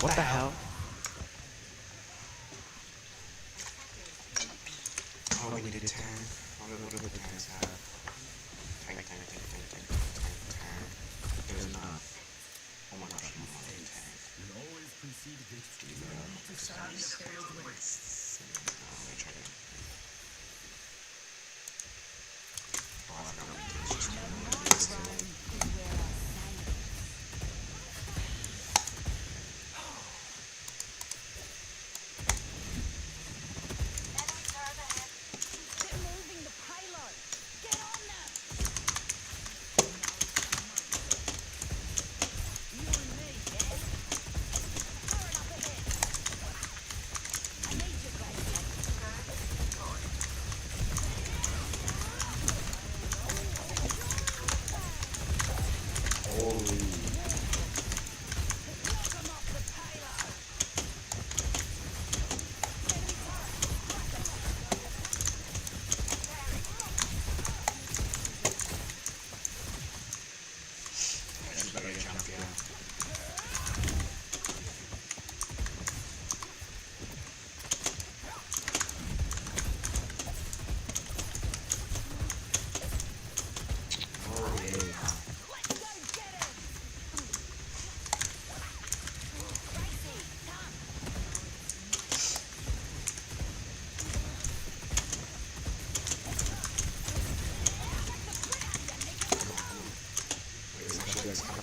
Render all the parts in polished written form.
What the hell? Oh, we need a tank. What do the tanks have? Tank. There's not. Oh my gosh, I'm on a tank. You'll always precede victory. I'm gonna try to. Oh, I forgot what we did. It's just how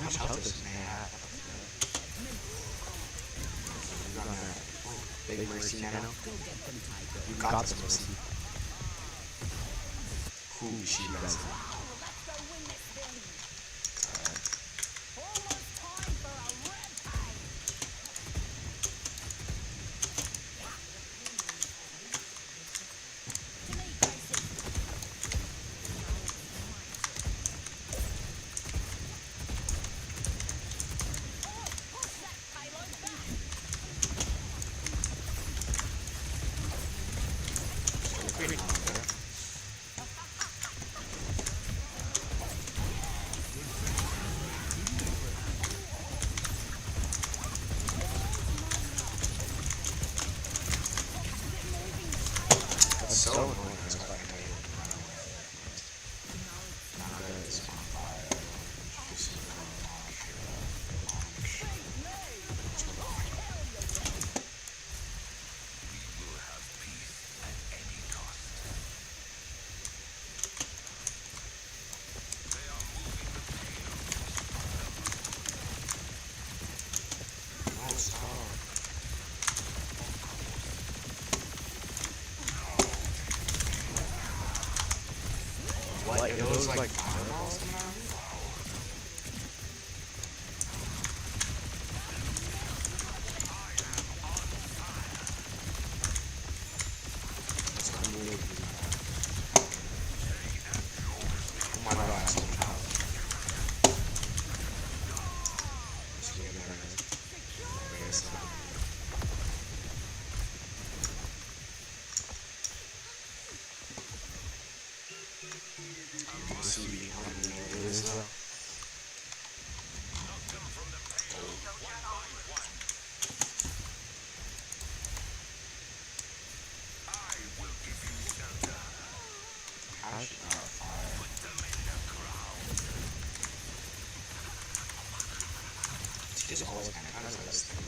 much health does man have? You got that. Oh, big mercy nano. You got this mercy. Who she does. That's so annoying. That's why I hate it. Not good at spawn fire. Just no, stop. What? It was like fireballs coming out of me? That's cool. Oh my god, so much health. Just get there. Okay, so. CB, I don't even know what it is though. He just always kind of does this thing.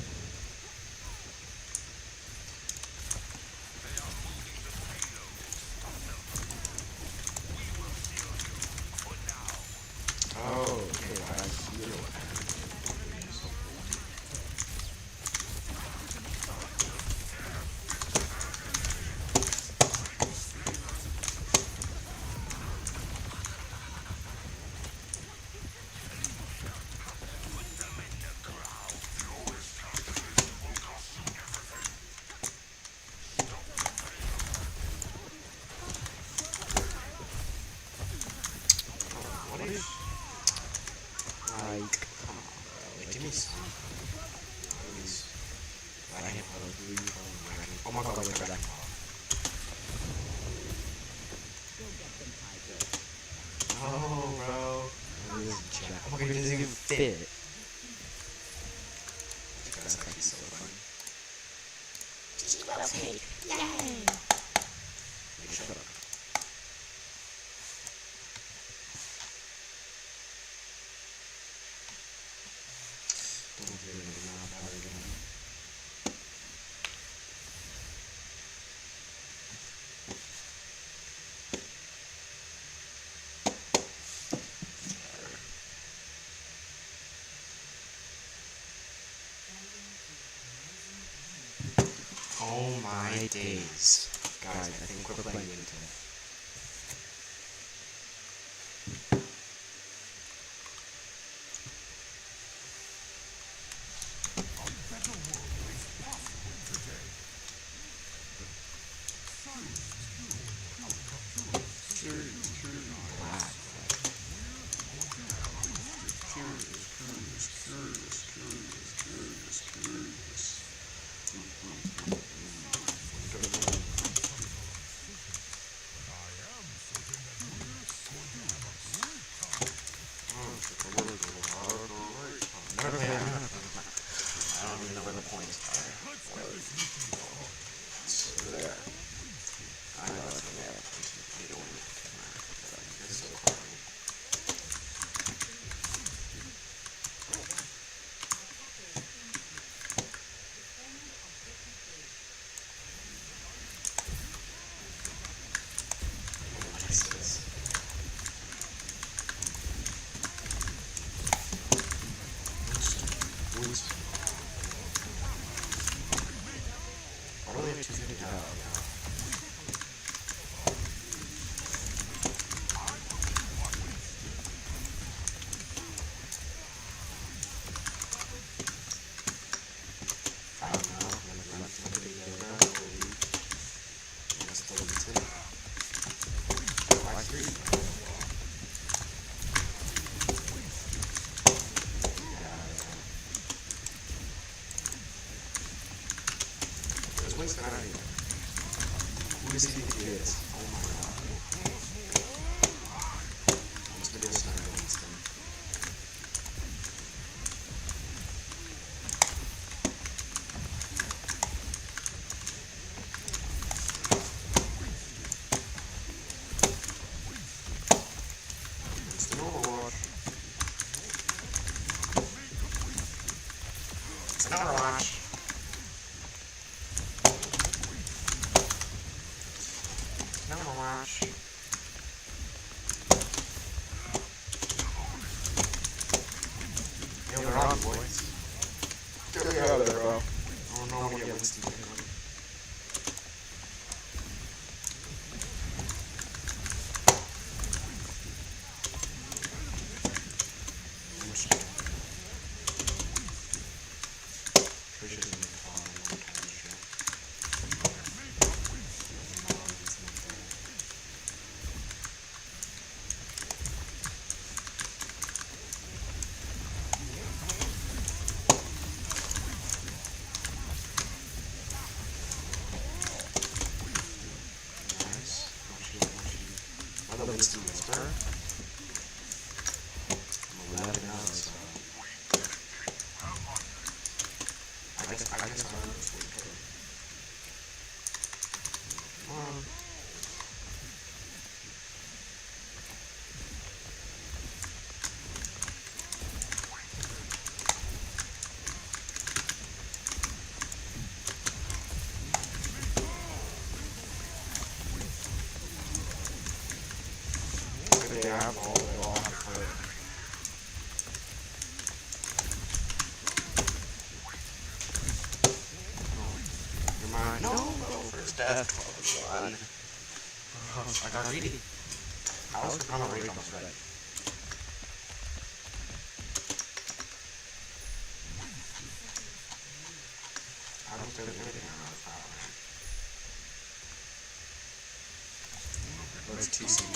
Oh, okay, I see it. fit. That's actually so funny. She loves me. Yay! Like, shut up. Don't hear me now, power again. Oh my days. Guys, I think we're playing into it. Never play. I don't even know where the points are. It's there. I know it's there. You don't want to. It's so funny. What is this? I only have 250 now. I don't know. I'm gonna run somebody over. Let's delete it. Why 3? There's wings out of here. Who does he think he is? Oh my god. Almost gonna be a sniper against him. It's an Overwatch. It's an Overwatch. Overwatch. Yo, they're on, boys. Get me out of there, bro. Oh no, we get Winston. Trisha's in the fall, I'm not entirely sure. Another Winston Whisper. I'm 11 now, so I guess I'll run this week. They have all the off for it. You're mine. No, first death. 12-1. I got greedy. I was on a raid almost ready. I don't think there's anything around the power, man. Let's TC.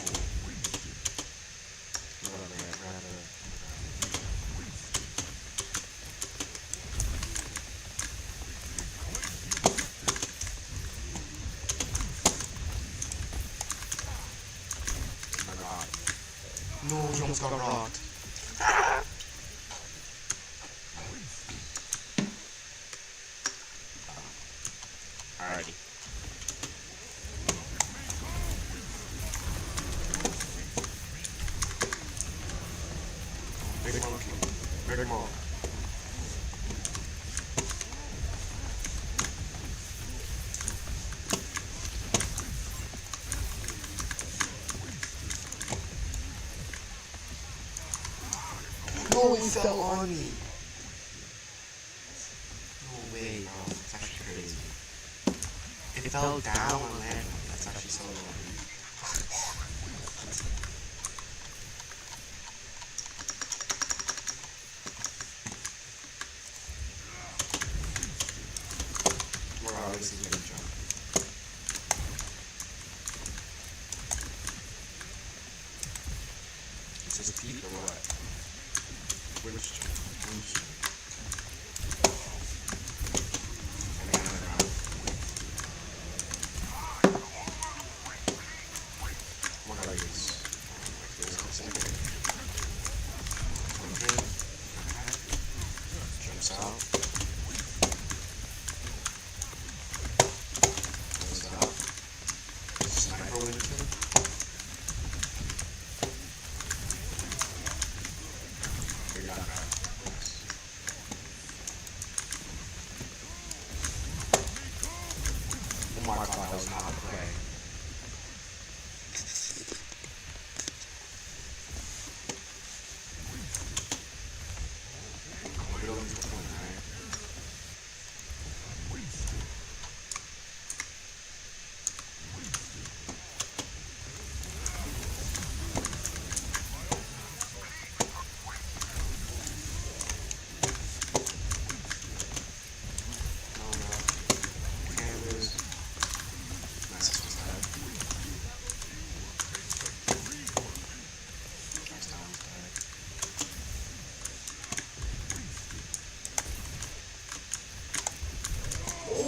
No, you almost got rocked. Oh, he fell on me. No way, bro. It's actually crazy. It fell down and landed on me. That's actually so annoying. Wow, this is gonna jump. Is this Pete or what? Which jump? Which jump? What are these? Like this, jumps out. Goes up. Sniper Winston. We got that. Oh my god, that was not a play. We don't need to win, right? No, no. Can't lose. Nice, was dead. Nice, that one's dead. Oh!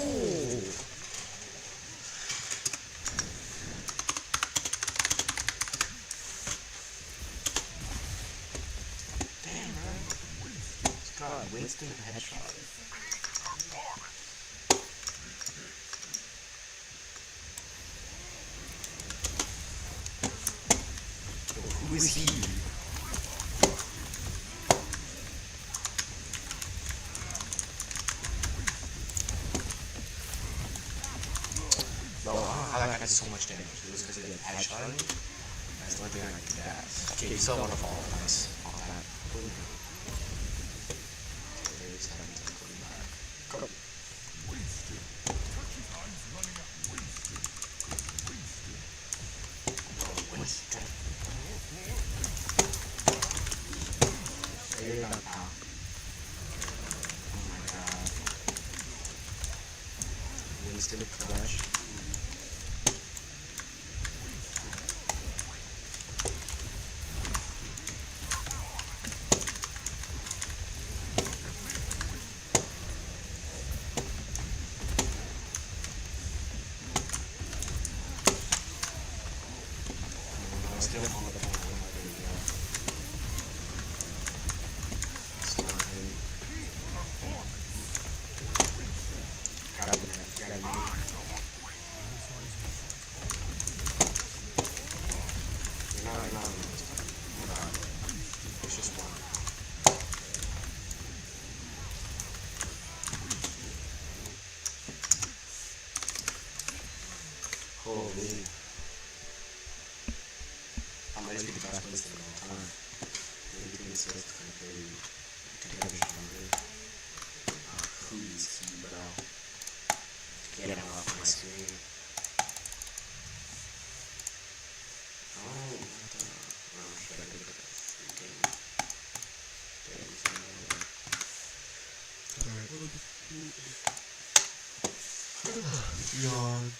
Damn, bro. He's got Winston headshot. Who is he? Bro, I don't know how that guy did so much damage. It was because he did headshot on me. That's the only thing I can do that. Okay, you still want to fall. Nice. All that. Go. Winston. You're done now. Oh my god. Winston clutch. Still on the phone. What am I doing here? Sniping. Got him. You're not. Oh god. It's just one. Holy. I might just be the best Winston of all time. Maybe between 6 and 30. Could get him stronger. Who is he, bro? Get him off my screen. Oh, what the? Oh, should I look at the freaking things? Alright. Yawn.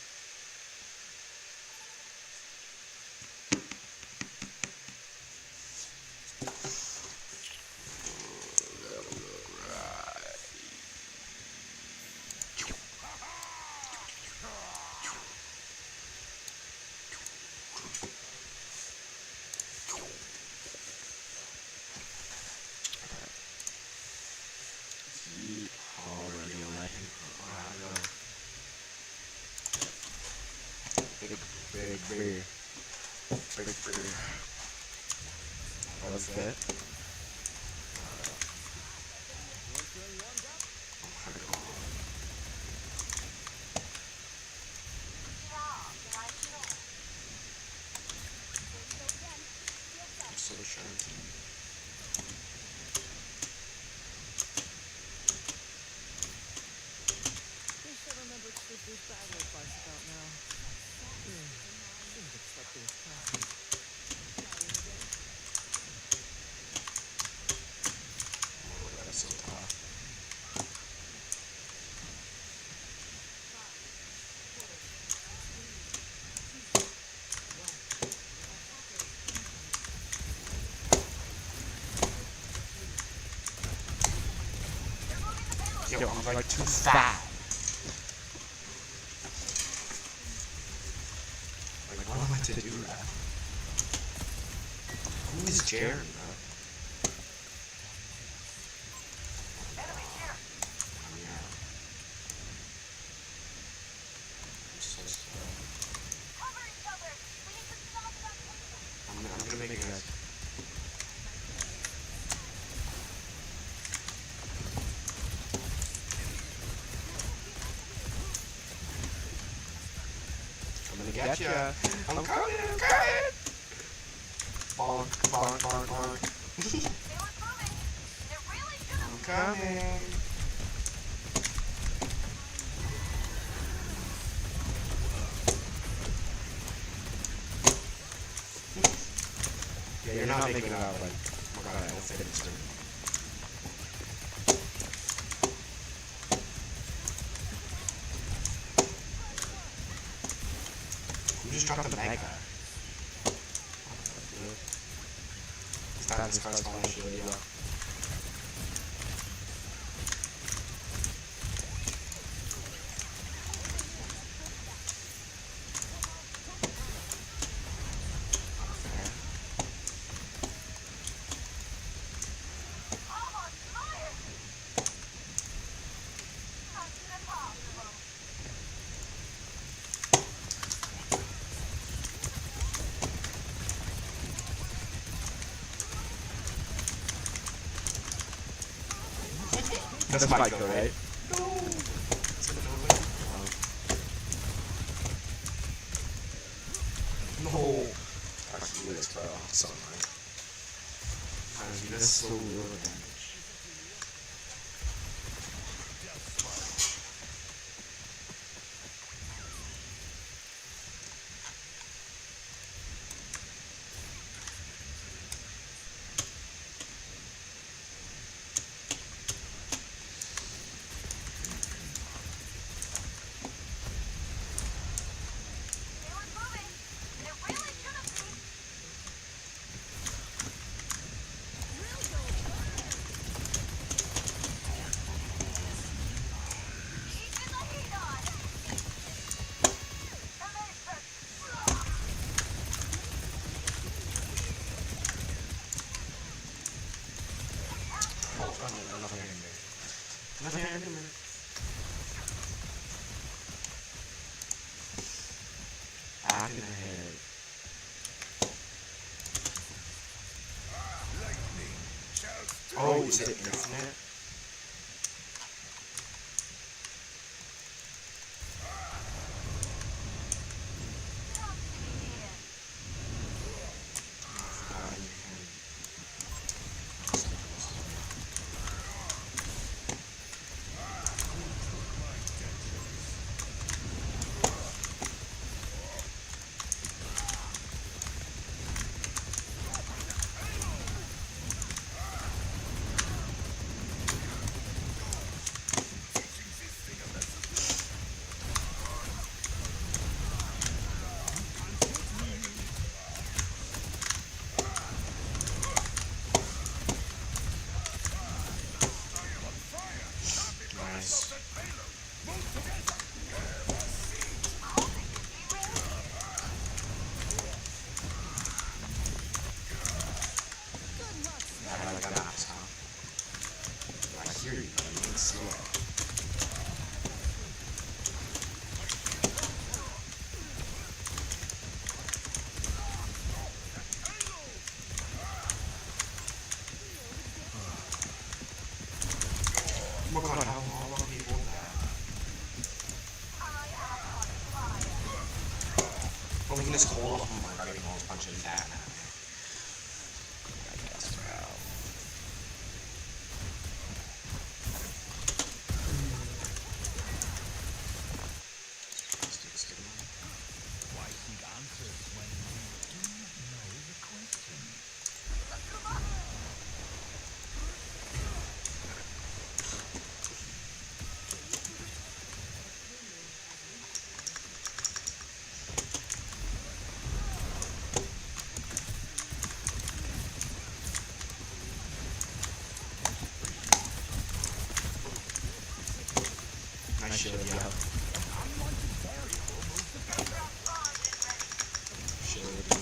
Big beer. What's that? I'm so sharky. Yo, I'm like too fat. Like, what am I to do, bro? Who is Jerry, bro? Yeah. I'm so slow. I'm gonna make you guys. I'm gonna get ya. I'm coming, I'm coming. Bonk, bonk, bonk, bonk. I'm coming. Yeah, you're not making it out, like, oh my god, I don't fit it through. Who just dropped the mega? This guy's falling shield, yeah. That's Michael, right? No. Actually, it's something like that's so low damage. Nothing happened. Back in the head. Oh, is it infinite? Nice. Yeah, like that, huh? I hear you, but I'm slow. Oh my god, how long do you hold that? Well, we can just hold off on my right and punch it that now. I guess, bro. Why seek answers when you do know the question? shield, yo. Shield, yo.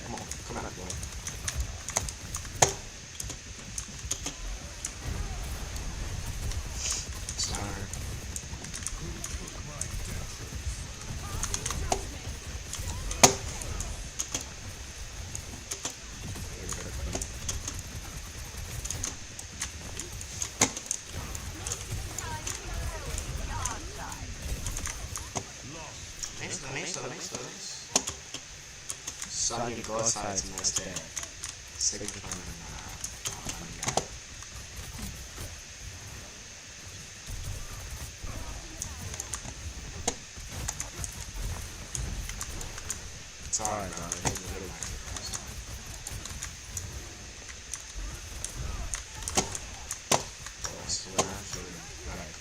Come on, come out, boy. Stunner. Nice. So I'm gonna go outside to nice day. Signifying funny guy. It's alright, bro. It ain't really like it, bro. So we're actually like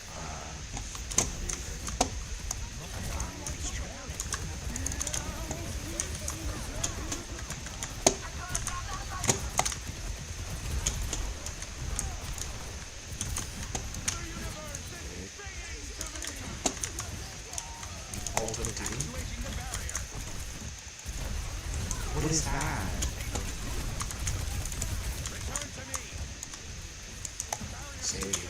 what is that? Save you.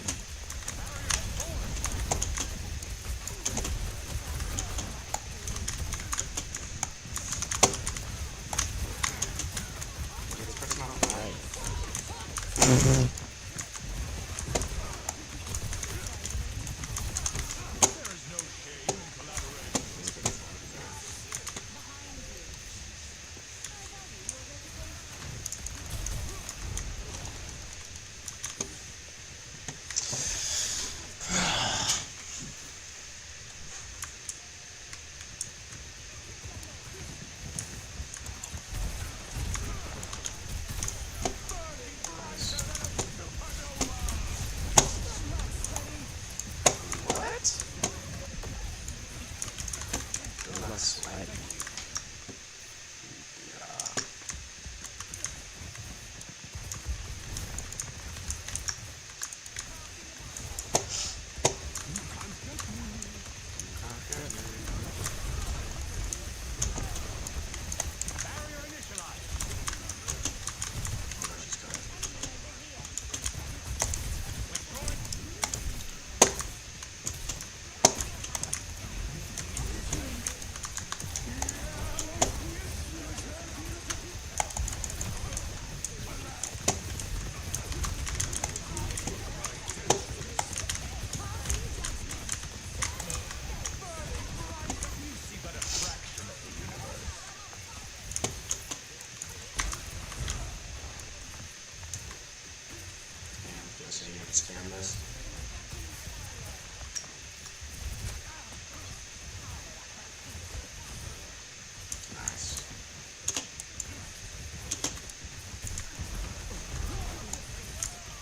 That's not right. What? Let's sweat. So you have to spam this. Nice.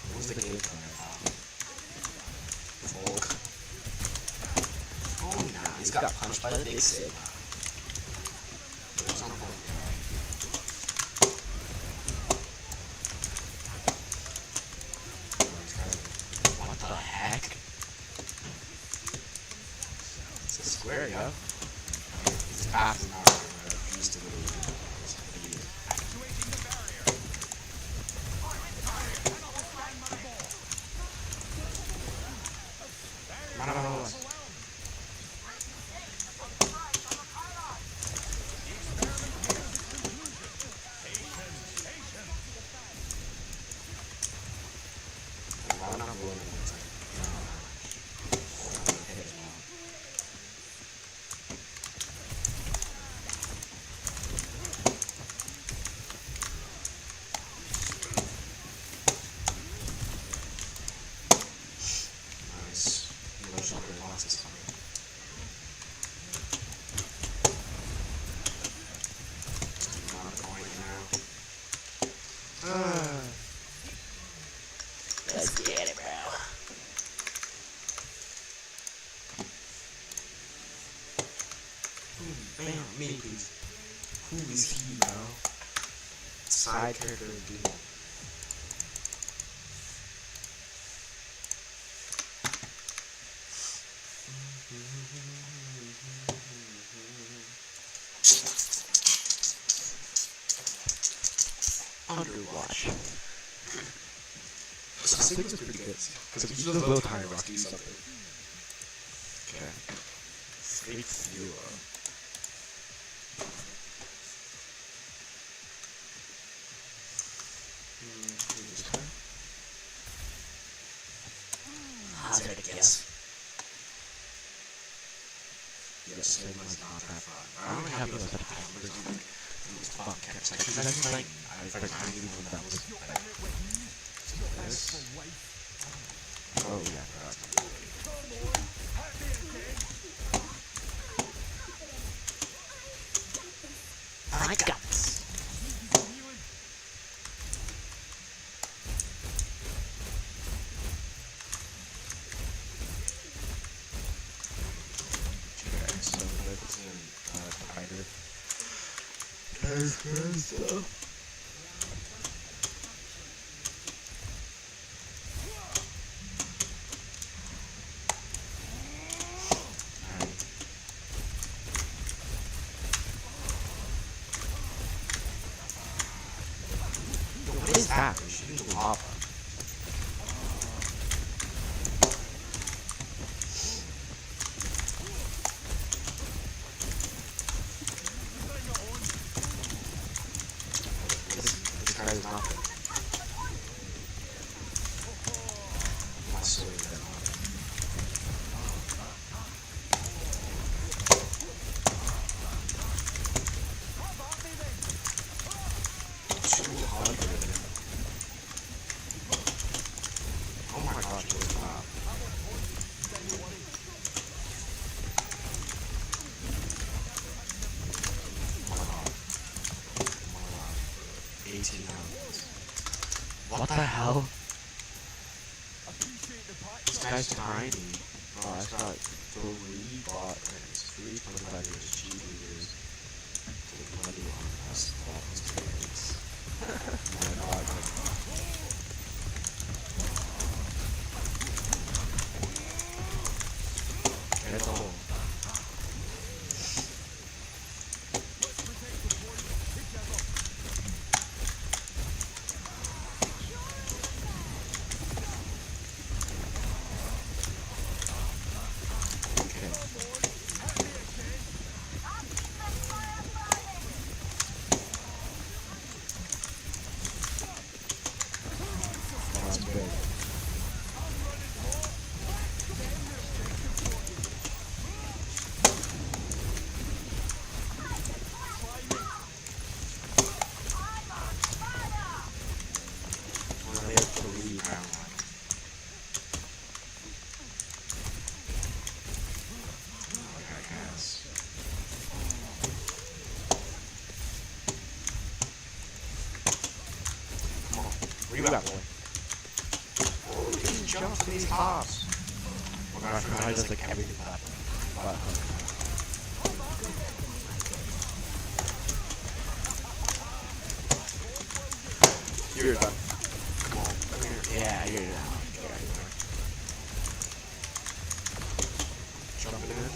What was the game plan? Folk. Oh nah, he's got punched by the big Sigma. There's no point. What the heck? It's a square, yo. His path is not right. Used to really beat it. Vámonos. Bam, me please. Who is he, bro? Side character of Doom. Underwatch. So I think it's pretty good. Because if you just will time rock, do something. Okay. Fake Zero. This guy? Hazard a guess. Yes, same as not that fun. I'm only happy with the time. Fuck, catch. Like, that's like, I knew when that was like, this. Oh, yeah, I got this. okay, so that's in, Tiger. There's good stuff. What is that? Shooting lava. This guy is nothing. I swear to God. 200. Oh my gosh, it was not. Oh my god. 18 hours. What the hell? This guy's tiny. Oh, I got 3 bot ranks, 3 25 years, cheating years. 21, that's 12 years. Oh my god. Get the hole. That's big. They have to leave now. Okay, I guess. Come on. Rebound, boy. Oh, these jumps to these hops. Oh my gosh, I just like everything happened. But, you're done. Come on. Come here. Yeah, you're done. Yeah, you're done. Jumping in.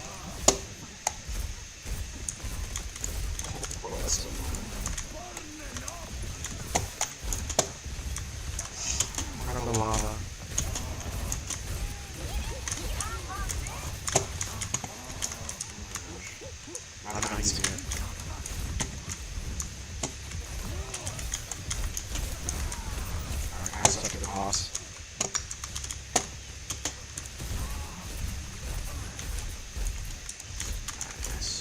Oh, bro, that's so out of the lava. I'm not using it. Alright, guys, up to the boss. Nice.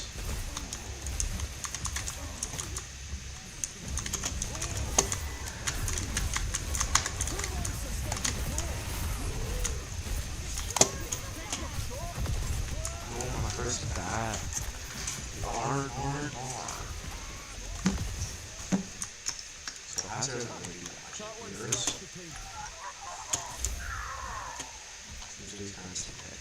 Oh, my first bat. Darn. So Hazard's not really that much years. Usually he's kind of dead.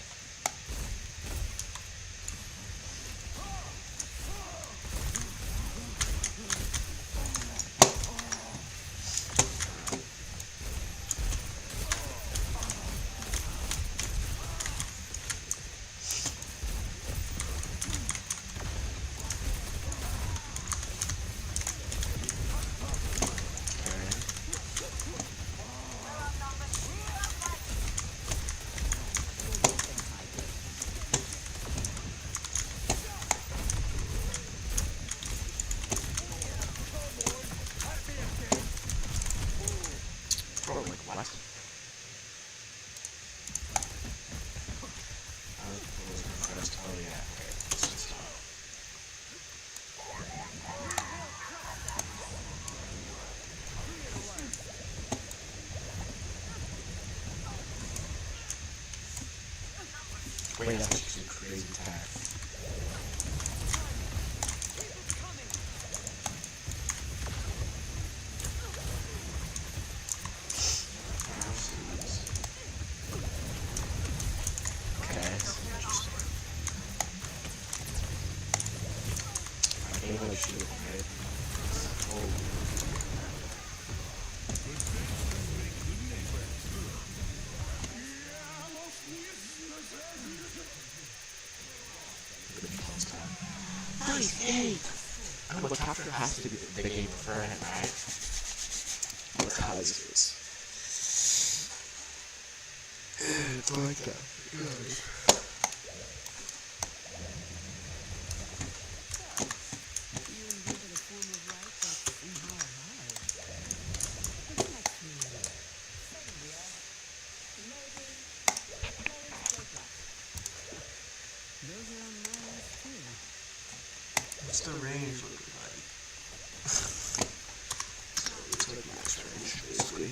Oh yeah, okay. Let's just stop. Wait, that's actually a crazy attack. Okay, that's interesting. I can't really shoot it, right? Oh. Nice eight! Oh, but capture has to be the game beforehand, right? Because it's like that. What's the range looking like? It's like max range, basically.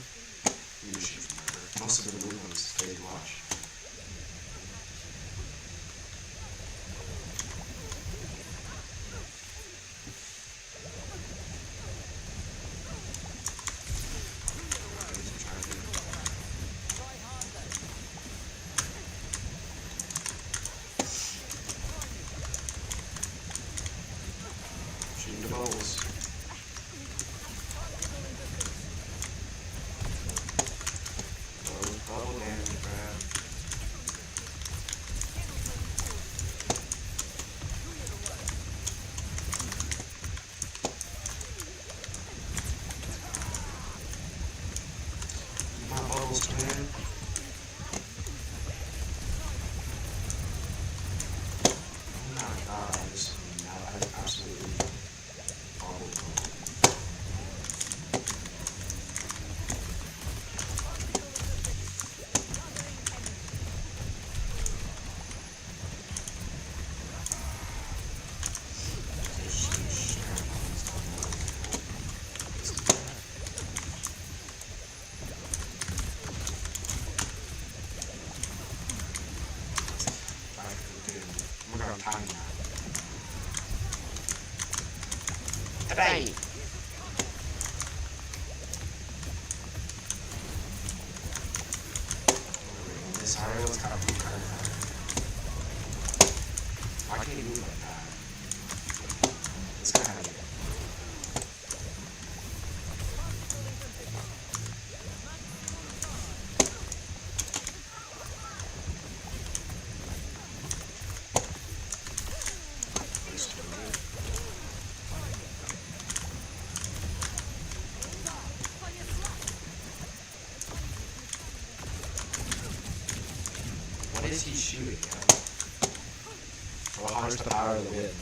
You shoot from there. Most of the movements they watch. Shooting the bubbles. Bubble damage, Brad. My bubbles, man. Oh my god, now I absolutely bubble. Oh my god, I'm time now. Hey! This Hario's got a blue card. Why can't he move like that? It's kind of what is he shooting at? Well, harness the power of the wind.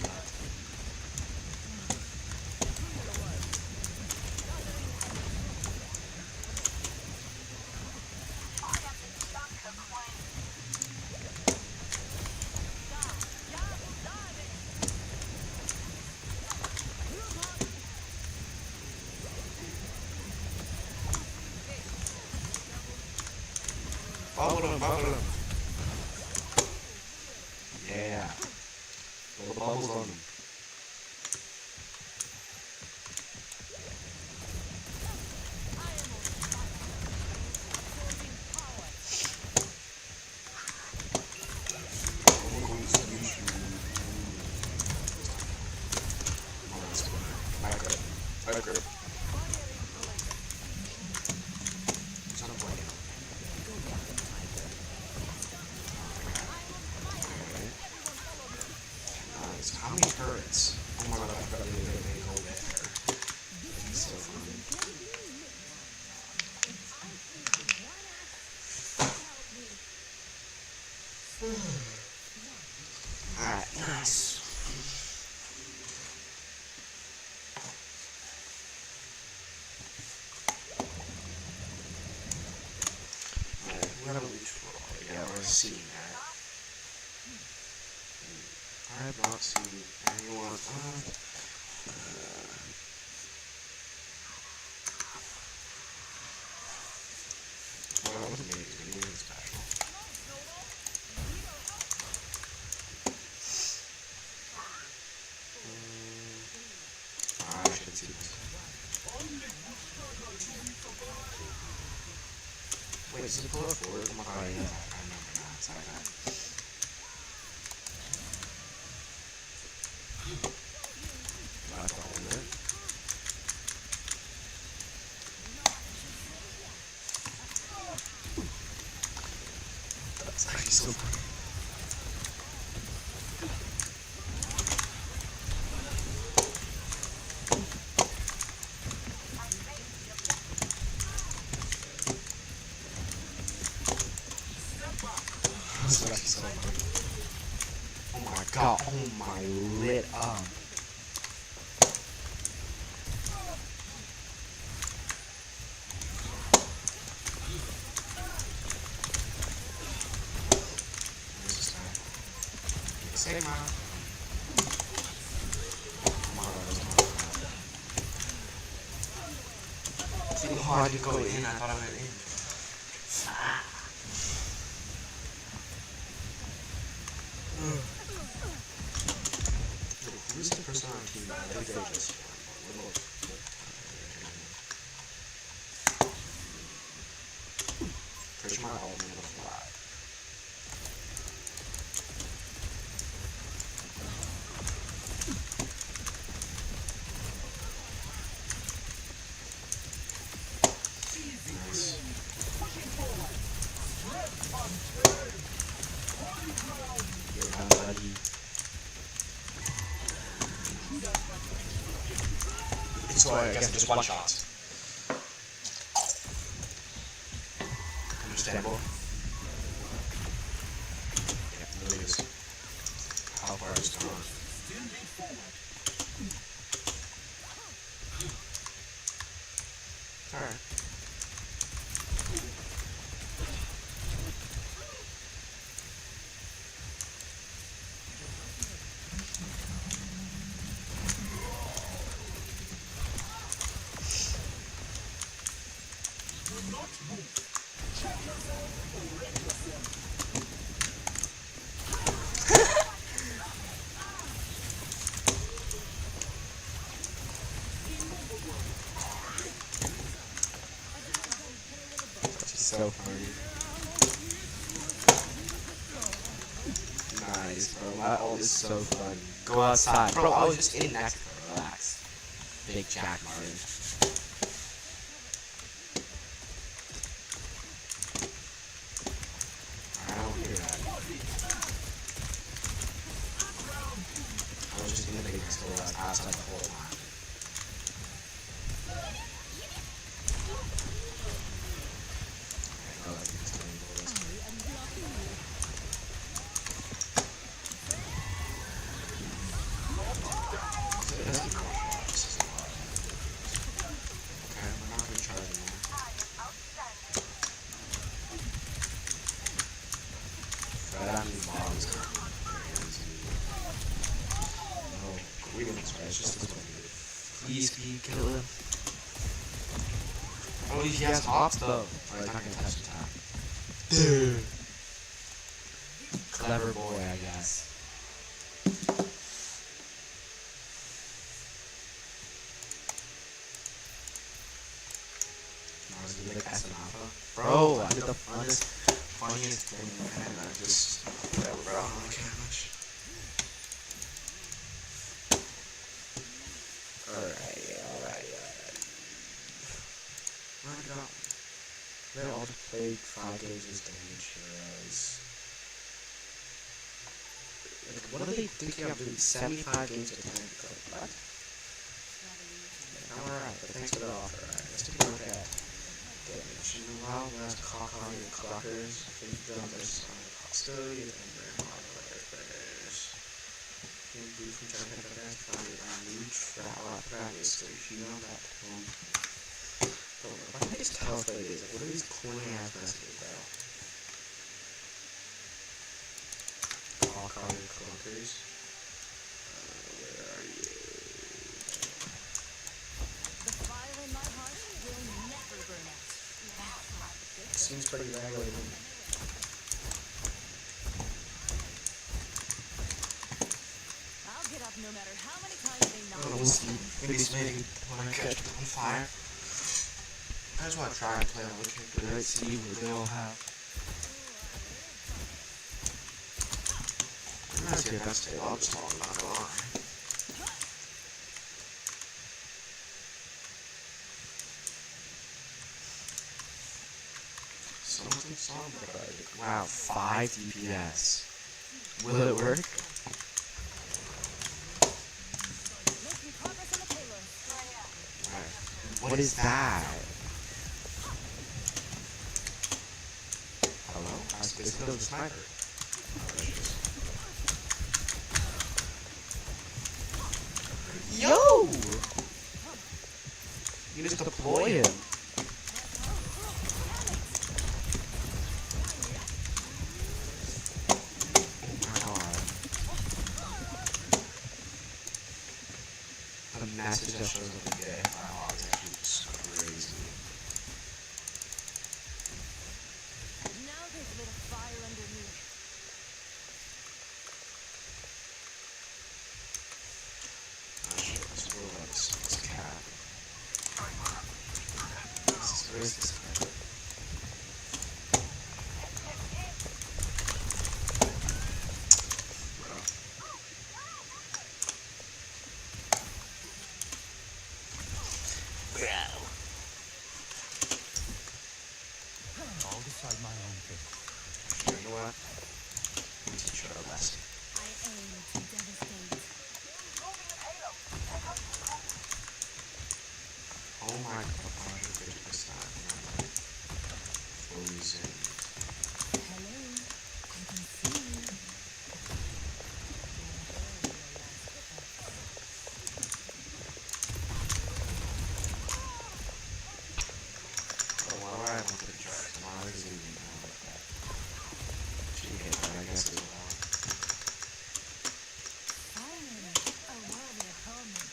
Bubble him, bubble him. Yeah. Little bubbles on him. Micro. It's not playing. Nice. How many turrets? Oh my god, I forgot they go there. So funny. Alright, nice. Alright, we're gonna reach for all. Yeah, we're seeing that. I have not seen anyone. Well, I wasn't maybe anything special. I should see this. Wait, does it pull it forward? Oh my god, yeah, I remember now. It's like that. That's all of it. That's actually so funny. That's actually so funny. Oh my god, oh my lit up. Sigma. Oh my god, that's not bad. See, oh, I didn't go in, I thought I went in. Who's the person on our team? I think they just won. Pretty sure my ultimate will fly. Nice. You're done, buddy. So I guess just one shot. Understandable. Yeah, really is. How far is it gone? Alright. So funny. Nice, bro. My ult is so fun. Go outside. Bro, I was just in next to her. Relax. Big Jack Martin. I don't hear that. I was just in the big next door. I was outside the whole time. Please kill him. Oh, he has hops though. Alright, not gonna touch the top. Dude. Clever boy, I guess. I was gonna make S and alpha. Bro, I did the funniest thing, and I just whatever, bro. I don't care much. Alright. I got. They all just played 5 games as damage heroes. Like, what are they thinking of doing? 75 games of damage? What? Alright, but thanks for the offer. Alright, let's take a look at damage. In the Wild West, Cockon and Cluckers, Fake Jumpers, Hostility, and Rare Moderators. Boost from Jumping at the best, found it on new trap, history. You know that home. Bro, why do they just tell us what it is? Like, what are these corny ass messages, bro? Cockon and Cluckers. seems pretty regulated. I'll get up no matter how many times they knock I don't know, me we'll see. down. Maybe when I catch them on fire. I just want to try and play on the character, right? See what they all have. I'm gonna see if that's the dog song, not gonna lie. Something song, wow, 5 DPS. Will it work? Making progress on the payload. What is that? Hello? It's still the sniper. Yo! You just deploy him. Oh my god. The message that shows up in day. Wow, it's actually just crazy. Now they've lit a fire under me. Oh shit, let's roll out this cat. Where is this cat? I'll decide my own fate. You know what? Let me teach her a lesson. I aim to devastate. Oh my god, 150%. Frozen. Hello, I can see you. Oh, why would I want to try? Why is it even like that? She hit that, I guess, as well. Finally, a worthy opponent.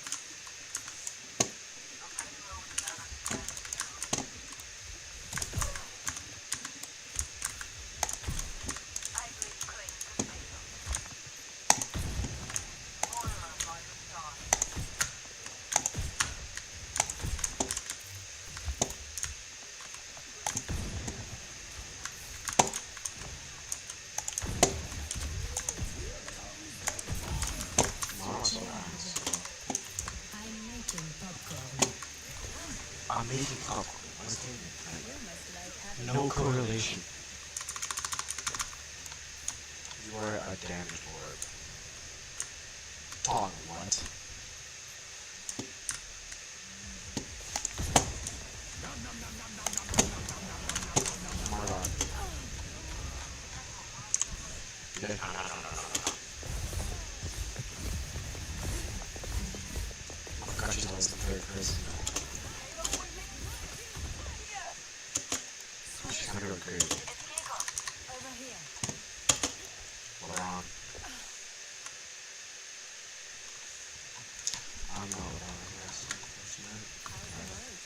I'm making popcorn. I'm making popcorn. What's the You must like having no correlation. You are a damaged orb. Dog, what? Oh my god. I forgot she's always the third person. She's gonna go crazy. over here. LeBron. I'm not LeBron, I guess. Unfortunately. How's the road?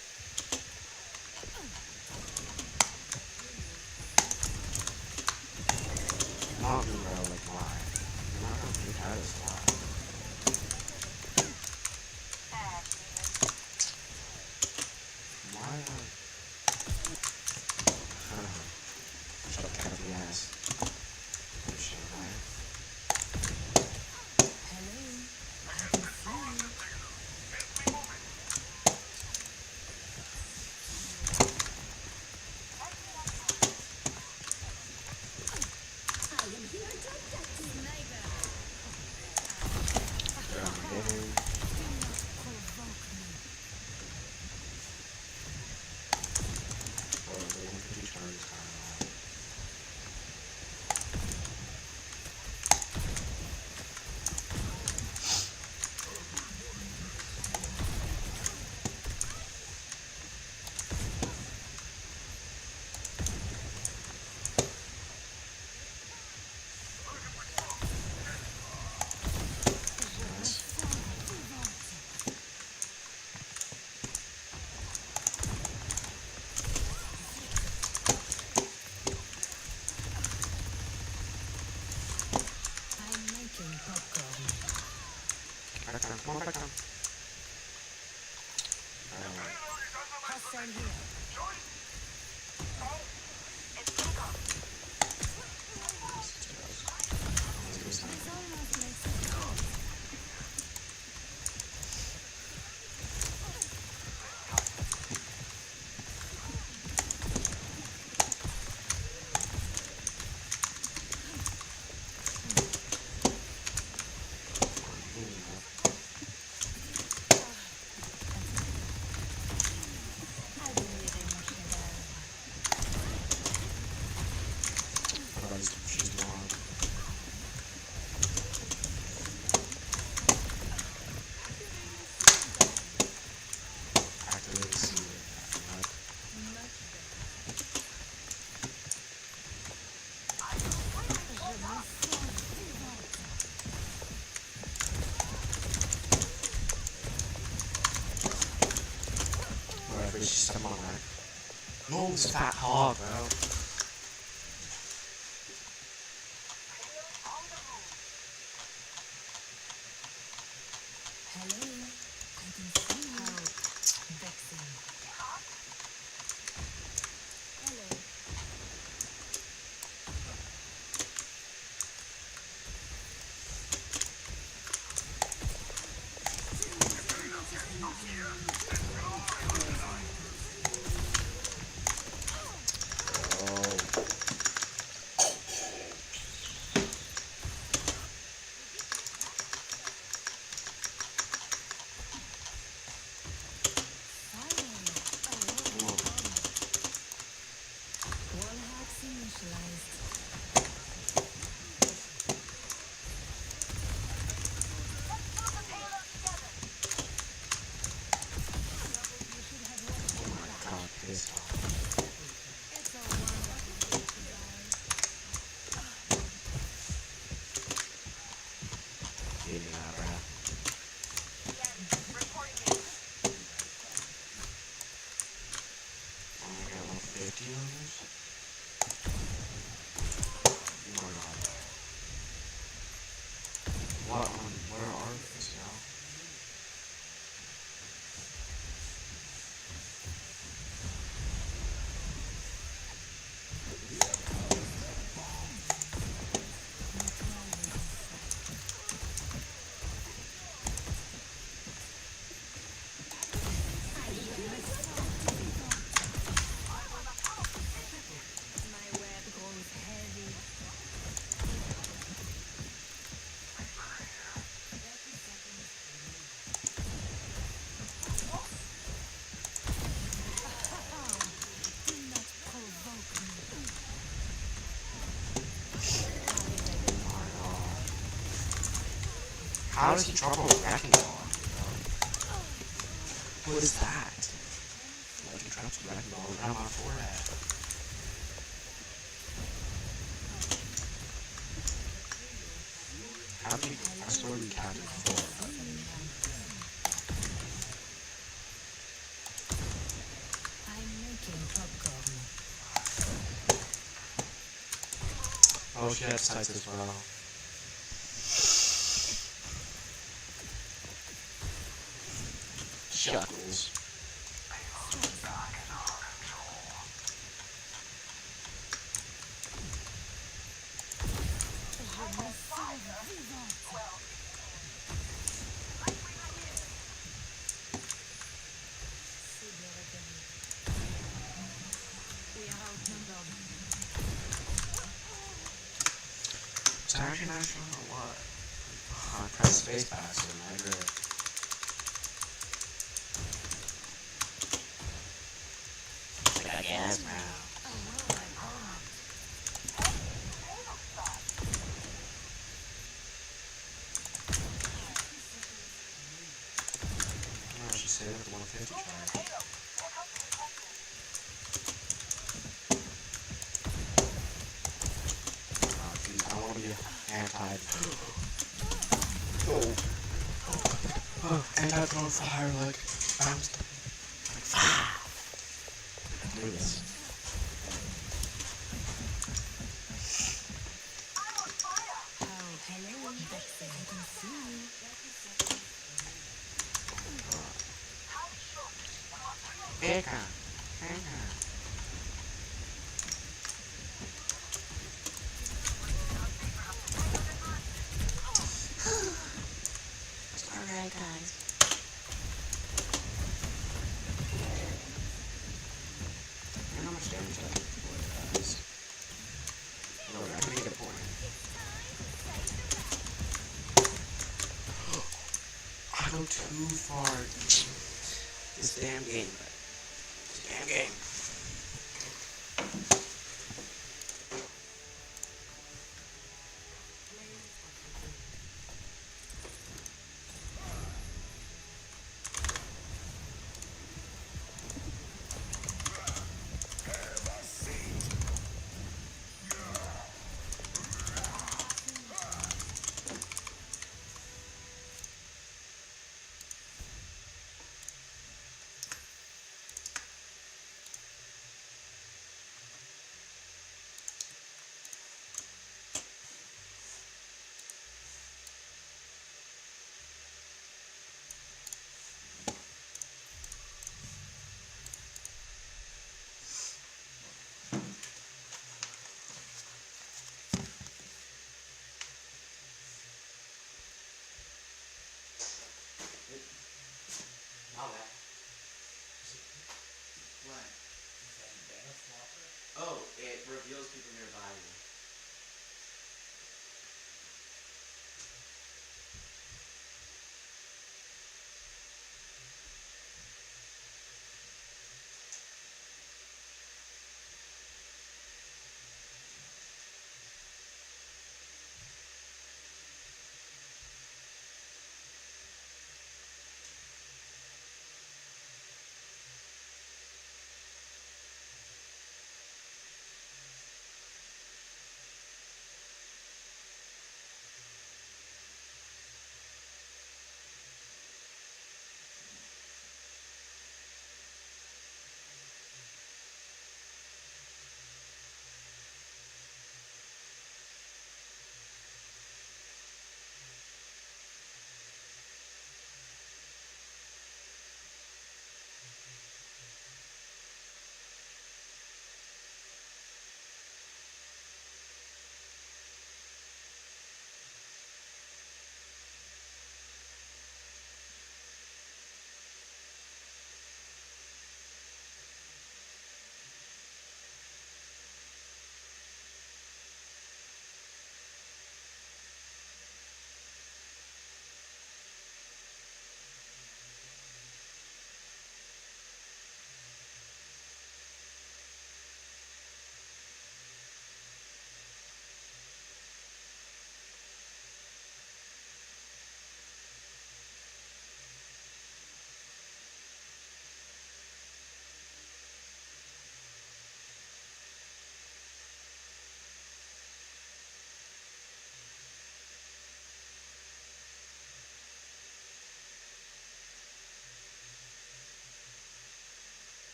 Not me, bro, like why? You're not gonna think that is why. Why not? Shut up, cat of the ass. Shit, right? Hello, I can see you. Back down. Come on, back down. Hostile here. This almost makes it cool. I believe in Moshadar. She's gone. Activate sealer. Whatever, she's stuck on that. No, this fat hog, bro. Hello. I can see you. Vexing. Hello. Oh. Wall hacks initialized. God, pissed off. It's a wonderful day to die. Getting out, bro. Oh my god, 150 levels? Oh my god. Where are these now? My web grows heavy. Do not provoke me. How does he trouble wrecking ball? What is that? Like he drops the wrecking ball around my forehead. How many? I swear we counted 4. I'm making popcorn. Oh, she has sights as well. Shuckles. We are outnumbered. Is that actually not showing or what? I pressed space back so I agree. I guess, man. Oh, she saved with the 150 charge. Oh, geez, I want to be anti. Anti-throw fire, like, bounced. Like, do this. Oh, hello, Vexing. I can see you. Eka. Eka. Alright, guys. And how much damage I do for it, guys. Lord, I can make a point. I go too far. This damn game, but this damn game.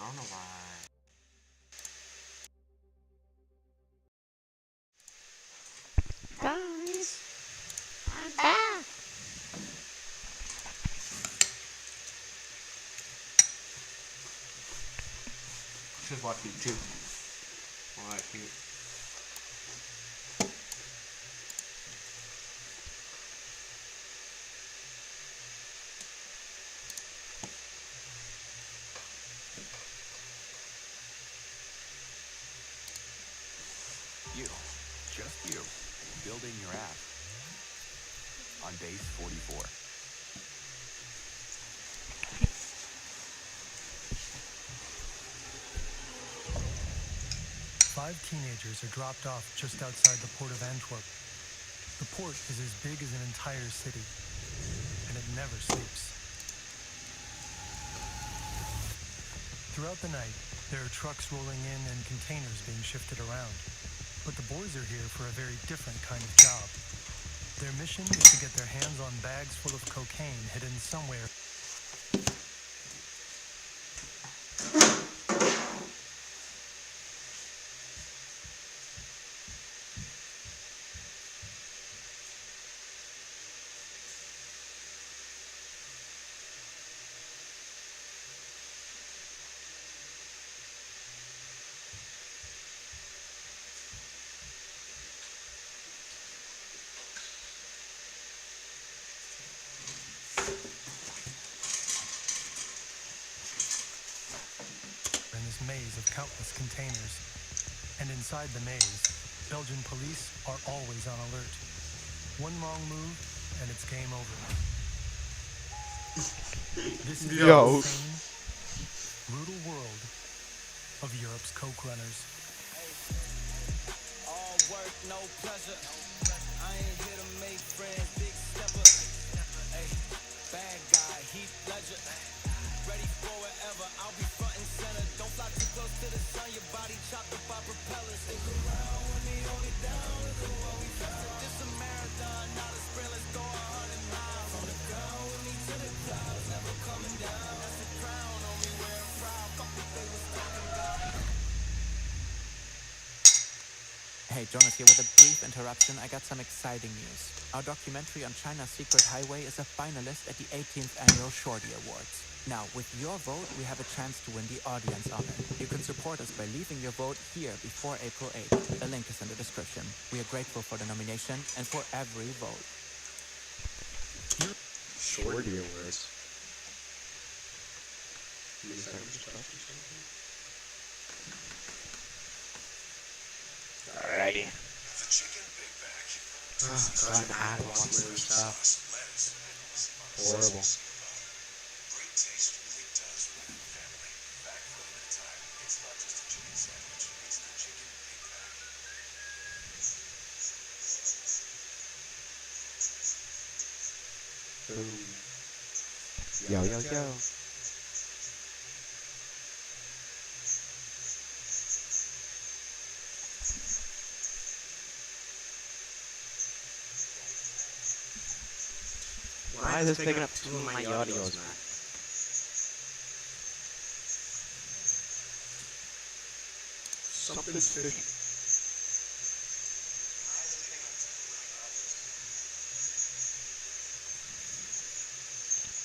don't know why. Guys, I'm back. Just watch YouTube. Alright, here. You, just you, building your app on base 44. Five teenagers are dropped off just outside the port of Antwerp. The port is as big as an entire city, and it never sleeps. Throughout the night, there are trucks rolling in and containers being shifted around. But the boys are here for a very different kind of job. Their mission is to get their hands on bags full of cocaine hidden somewhere. In this maze of countless containers. And inside the maze, Belgian police are always on alert. One wrong move, and it's game over. This is the insane, brutal world of Europe's coke runners. All work, no pleasure. I ain't here to make friends, big stepper. Hey, bad guy, Heath Ledger. Ready for whatever, I'll be front and center. Don't fly too close to the sun, your body chopped up by propellers. Stick around when we hold it down. Look at what we facing. This a marathon, not a sprint. Let's go 100 miles. On the ground with me to the clouds, never coming down. That's the crown on me, wearing proud. Fuck what they was talking about. Hey, Jonas here with a brief interruption. I got some exciting news. Our documentary on China's secret highway is a finalist at the 18th Annual Shorty Awards. Now, with your vote, we have a chance to win the audience honor. You can support us by leaving your vote here before April 8th. The link is in the description. We are grateful for the nomination and for every vote. Shorty awards. Means I can just touch or something. Alrighty. The chicken Big Mac. God, I don't want to stuff. Lettuce. Horrible. Great taste really does run in the family. Back foot at a time. It's not just a chicken sandwich. It's the chicken Big Mac. Boom. Yo, yo, yo. Why is this picking up two of my audios, man? Something's fishy.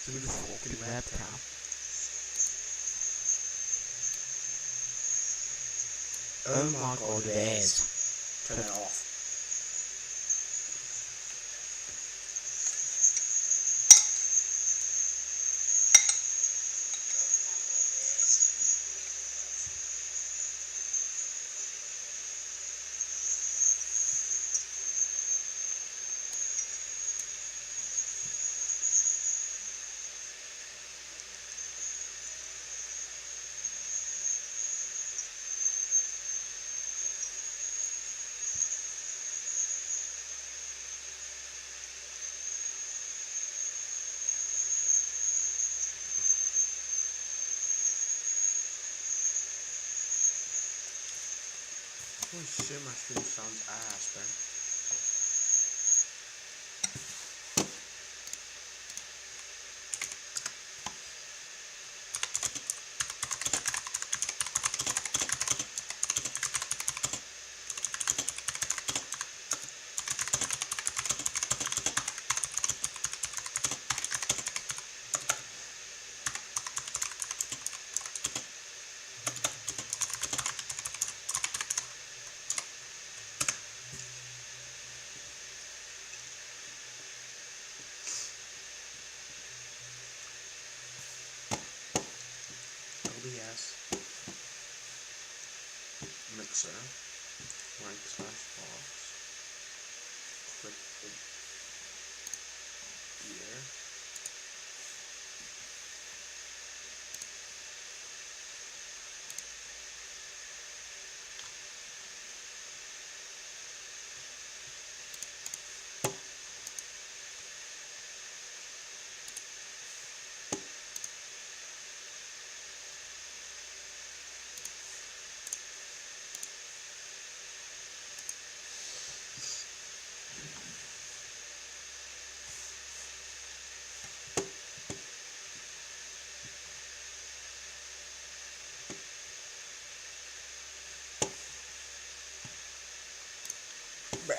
Through the fucking webcam. Oh my god, it is. Turn it off. Holy shit, my stream sounds ass, man. OBS, Mixer, rank/box, click the gear, bro.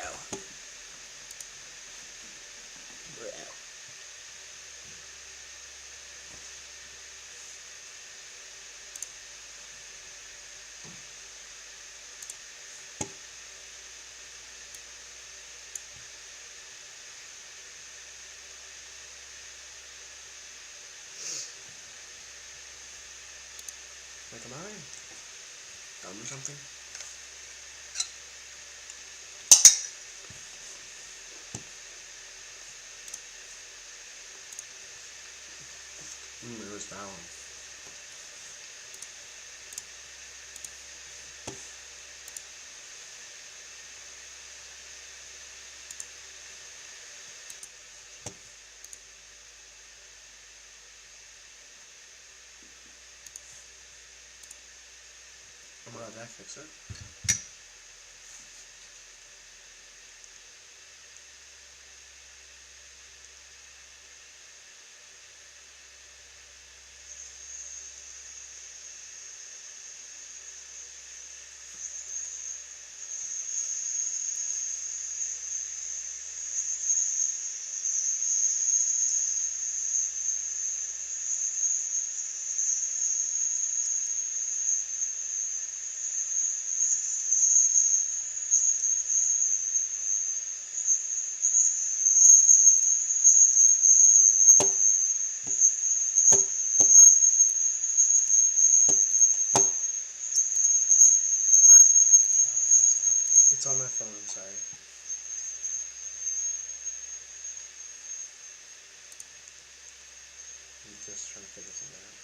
Like, am I dumb or something? It was that one. Oh my god, did I fix it? It's on my phone, I'm sorry. I'm just trying to figure something out.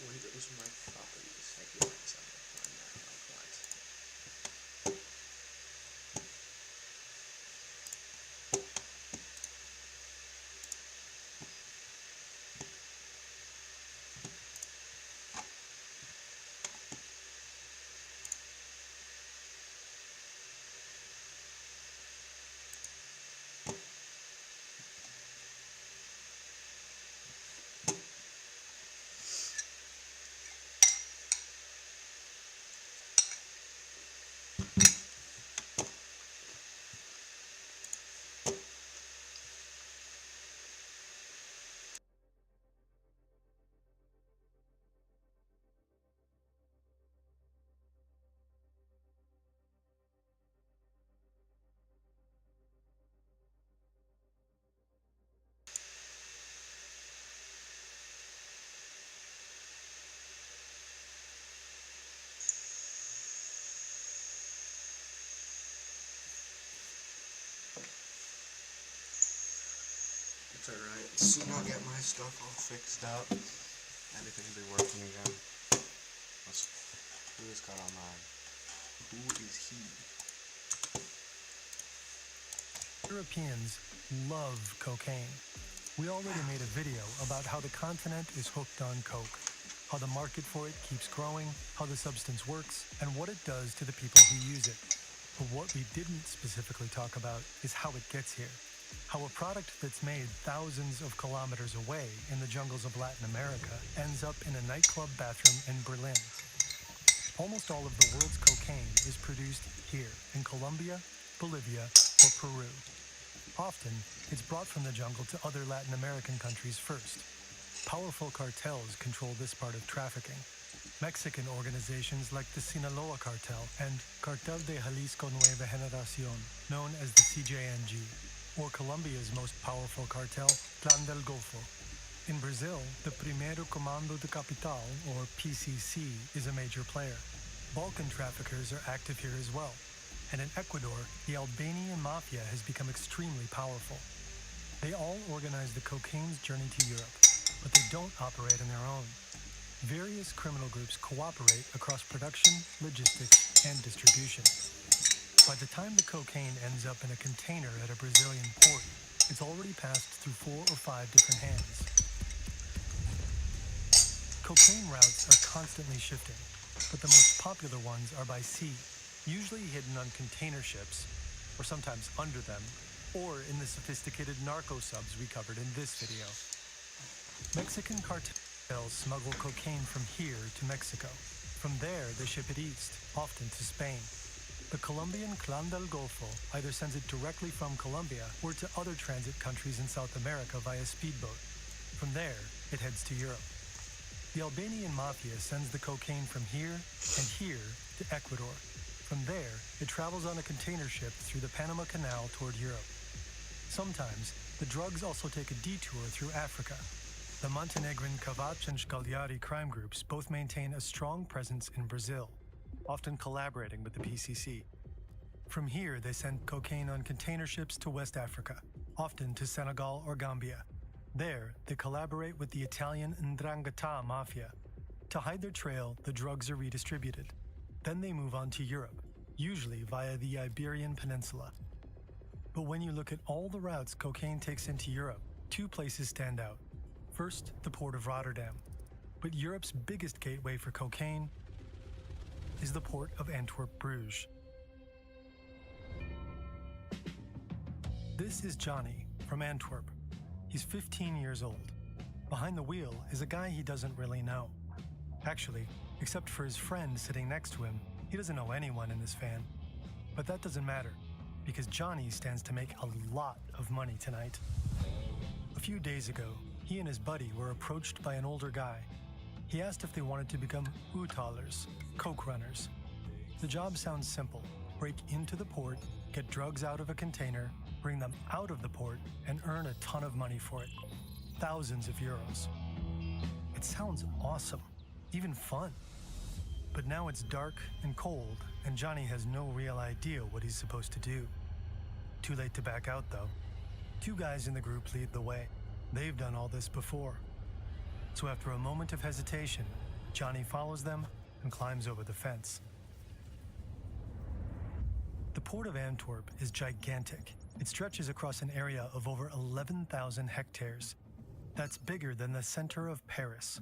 Windows my properties. Headlines on the phone now. Like what? It's alright. Soon I'll get my stuff all fixed up. Everything will be working again. Who is got online? Who is he? Europeans love cocaine. We already made a video about how the continent is hooked on coke, how the market for it keeps growing, how the substance works, and what it does to the people who use it. But what we didn't specifically talk about is how it gets here. How a product that's made thousands of kilometers away in the jungles of Latin America ends up in a nightclub bathroom in Berlin. Almost all of the world's cocaine is produced here in Colombia, Bolivia, or Peru. Often, it's brought from the jungle to other Latin American countries first. Powerful cartels control this part of trafficking. Mexican organizations like the Sinaloa Cartel and Cartel de Jalisco Nueva Generación, known as the CJNG, or Colombia's most powerful cartel, Clan del Golfo. In Brazil, the Primeiro Comando de Capital, or PCC, is a major player. Balkan traffickers are active here as well. And in Ecuador, the Albanian mafia has become extremely powerful. They all organize the cocaine's journey to Europe, but they don't operate on their own. Various criminal groups cooperate across production, logistics, and distribution. By the time the cocaine ends up in a container at a Brazilian port, it's already passed through 4 or 5 different hands. Cocaine routes are constantly shifting, but the most popular ones are by sea, usually hidden on container ships, or sometimes under them, or in the sophisticated narco subs we covered in this video. Mexican cartels smuggle cocaine from here to Mexico. From there, they ship it east, often to Spain. The Colombian Clan del Golfo either sends it directly from Colombia or to other transit countries in South America via speedboat. From there, it heads to Europe. The Albanian mafia sends the cocaine from here and here to Ecuador. From there, it travels on a container ship through the Panama Canal toward Europe. Sometimes, the drugs also take a detour through Africa. The Montenegrin Kavač and Shkaljari crime groups both maintain a strong presence in Brazil, often collaborating with the PCC. From here, they send cocaine on container ships to West Africa, often to Senegal or Gambia. There, they collaborate with the Italian Ndrangheta mafia. To hide their trail, the drugs are redistributed. Then they move on to Europe, usually via the Iberian Peninsula. But when you look at all the routes cocaine takes into Europe, 2 places stand out. First, the port of Rotterdam. But Europe's biggest gateway for cocaine is the port of Antwerp-Bruges. This is Johnny from Antwerp. He's 15 years old. Behind the wheel is a guy he doesn't really know. Actually, except for his friend sitting next to him, he doesn't know anyone in this van. But that doesn't matter, because Johnny stands to make a lot of money tonight. A few days ago, he and his buddy were approached by an older guy. He asked if they wanted to become Utalers, coke runners. The job sounds simple. Break into the port, get drugs out of a container, bring them out of the port, and earn a ton of money for it. Thousands of euros. It sounds awesome, even fun. But now it's dark and cold, and Johnny has no real idea what he's supposed to do. Too late to back out, though. 2 guys in the group lead the way. They've done all this before. So after a moment of hesitation, Johnny follows them and climbs over the fence. The port of Antwerp is gigantic. It stretches across an area of over 11,000 hectares. That's bigger than the center of Paris.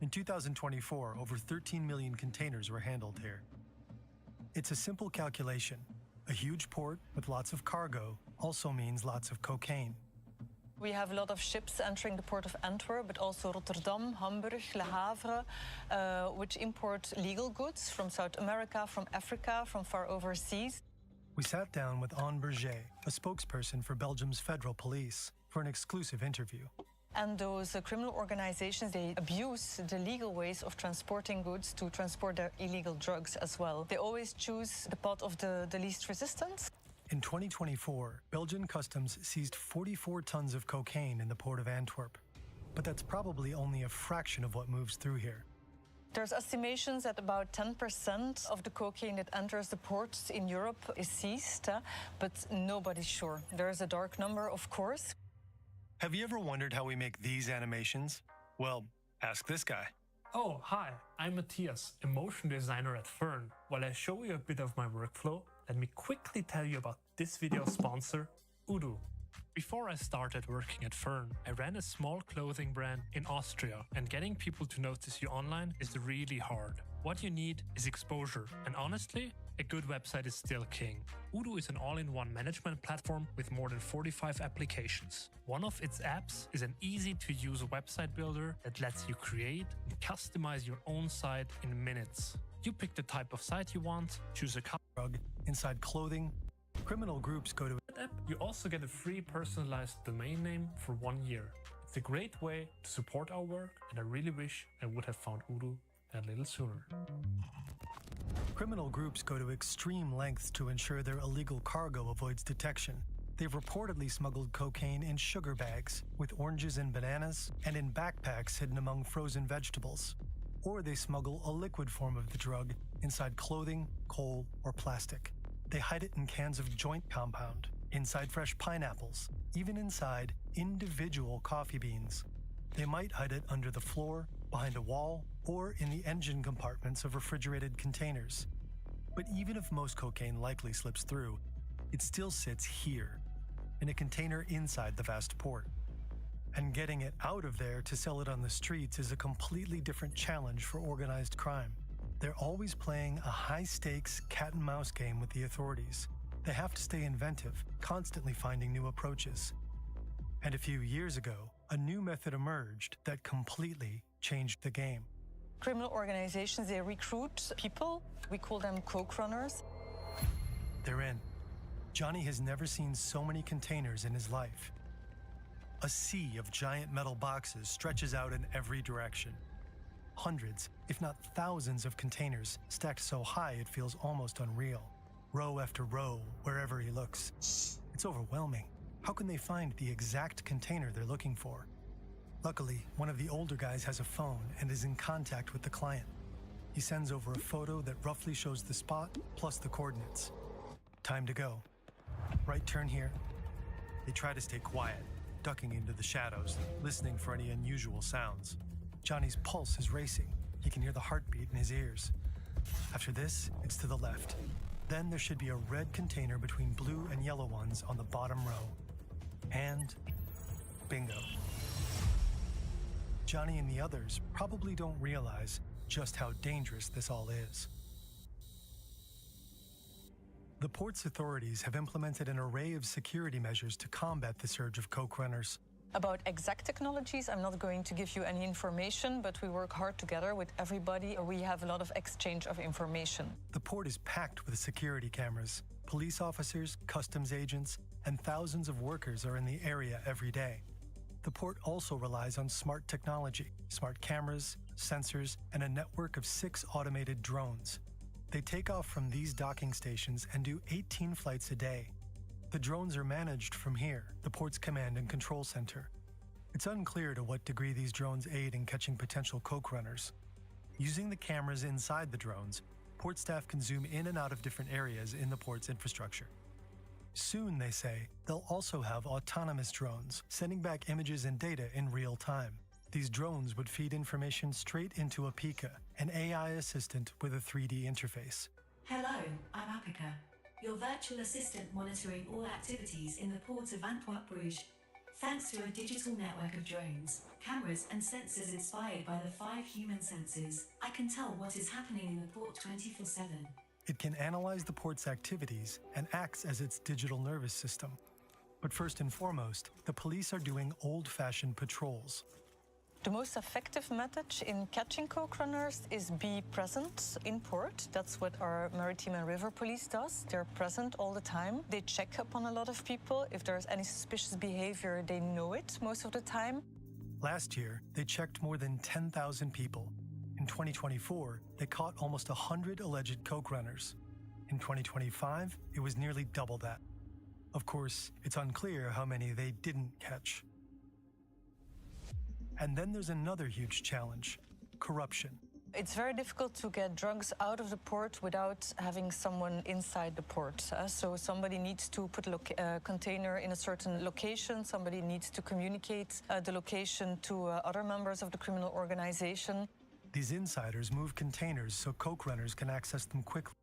In 2024, over 13 million containers were handled here. It's a simple calculation. A huge port with lots of cargo also means lots of cocaine. We have a lot of ships entering the port of Antwerp, but also Rotterdam, Hamburg, Le Havre, which import legal goods from South America, from Africa, from far overseas. We sat down with Anne Berger, a spokesperson for Belgium's federal police, for an exclusive interview. And those criminal organizations, they abuse the legal ways of transporting goods to transport their illegal drugs as well. They always choose the path of the least resistance. In 2024, Belgian customs seized 44 tons of cocaine in the port of Antwerp. But that's probably only a fraction of what moves through here. There's estimations that about 10% of the cocaine that enters the ports in Europe is seized, but nobody's sure. There's a dark number, of course. Have you ever wondered how we make these animations? Well, ask this guy. Oh, hi, I'm Matthias, a motion designer at Fern. While I show you a bit of my workflow, let me quickly tell you about this video's sponsor, Udo. Before I started working at Fern, I ran a small clothing brand in Austria, and getting people to notice you online is really hard. What you need is exposure, and honestly, a good website is still king. Odoo is an all-in-one management platform with more than 45 applications. One of its apps is an easy-to-use website builder that lets you create and customize your own site in minutes. You pick the type of site you want, choose a drug inside clothing. Criminal groups go to app. You also get a free personalized domain name for 1 year. It's a great way to support our work, and I really wish I would have found Odoo a little sooner. Criminal groups go to extreme lengths to ensure their illegal cargo avoids detection. They've reportedly smuggled cocaine in sugar bags, with oranges and bananas, and in backpacks hidden among frozen vegetables. Or they smuggle a liquid form of the drug inside clothing, coal, or plastic. They hide it in cans of joint compound, inside fresh pineapples, even inside individual coffee beans. They might hide it under the floor, behind a wall, or in the engine compartments of refrigerated containers. But even if most cocaine likely slips through, it still sits here, in a container inside the vast port. And getting it out of there to sell it on the streets is a completely different challenge for organized crime. They're always playing a high-stakes cat-and-mouse game with the authorities. They have to stay inventive, constantly finding new approaches. And a few years ago, a new method emerged that completely changed the game. Criminal organizations, they recruit people. We call them coke runners. They're in. Johnny has never seen so many containers in his life. A sea of giant metal boxes stretches out in every direction. Hundreds, if not thousands of containers stacked so high it feels almost unreal. Row after row, wherever he looks. It's overwhelming. How can they find the exact container they're looking for? Luckily, one of the older guys has a phone and is in contact with the client. He sends over a photo that roughly shows the spot plus the coordinates. Time to go. Right turn here. They try to stay quiet, ducking into the shadows, listening for any unusual sounds. Johnny's pulse is racing. He can hear the heartbeat in his ears. After this, it's to the left. Then there should be a red container between blue and yellow ones on the bottom row. And bingo. Johnny and the others probably don't realize just how dangerous this all is. The port's authorities have implemented an array of security measures to combat the surge of coke runners. About exact technologies, I'm not going to give you any information, but we work hard together with everybody. We have a lot of exchange of information. The port is packed with security cameras. Police officers, customs agents, and thousands of workers are in the area every day. The port also relies on smart technology, smart cameras, sensors, and a network of 6 automated drones. They take off from these docking stations and do 18 flights a day. The drones are managed from here, the port's command and control center. It's unclear to what degree these drones aid in catching potential coke runners. Using the cameras inside the drones, port staff can zoom in and out of different areas in the port's infrastructure. Soon, they say, they'll also have autonomous drones, sending back images and data in real time. These drones would feed information straight into Apika, an AI assistant with a 3D interface. Hello, I'm Apika, your virtual assistant monitoring all activities in the port of Antwerp-Bruges. Thanks to a digital network of drones, cameras and sensors inspired by the 5 human senses, I can tell what is happening in the port 24/7. It can analyze the port's activities and acts as its digital nervous system. But first and foremost, the police are doing old-fashioned patrols. The most effective method in catching coke runners is be present in port. That's what our maritime and river police does. They're present all the time. They check upon a lot of people. If there's any suspicious behavior, they know it most of the time. Last year, they checked more than 10,000 people. In 2024, they caught almost 100 alleged coke runners. In 2025, it was nearly double that. Of course, it's unclear how many they didn't catch. And then there's another huge challenge: corruption. It's very difficult to get drugs out of the port without having someone inside the port. So somebody needs to put a container in a certain location. Somebody needs to communicate the location to other members of the criminal organization. These insiders move containers so coke runners can access them quickly.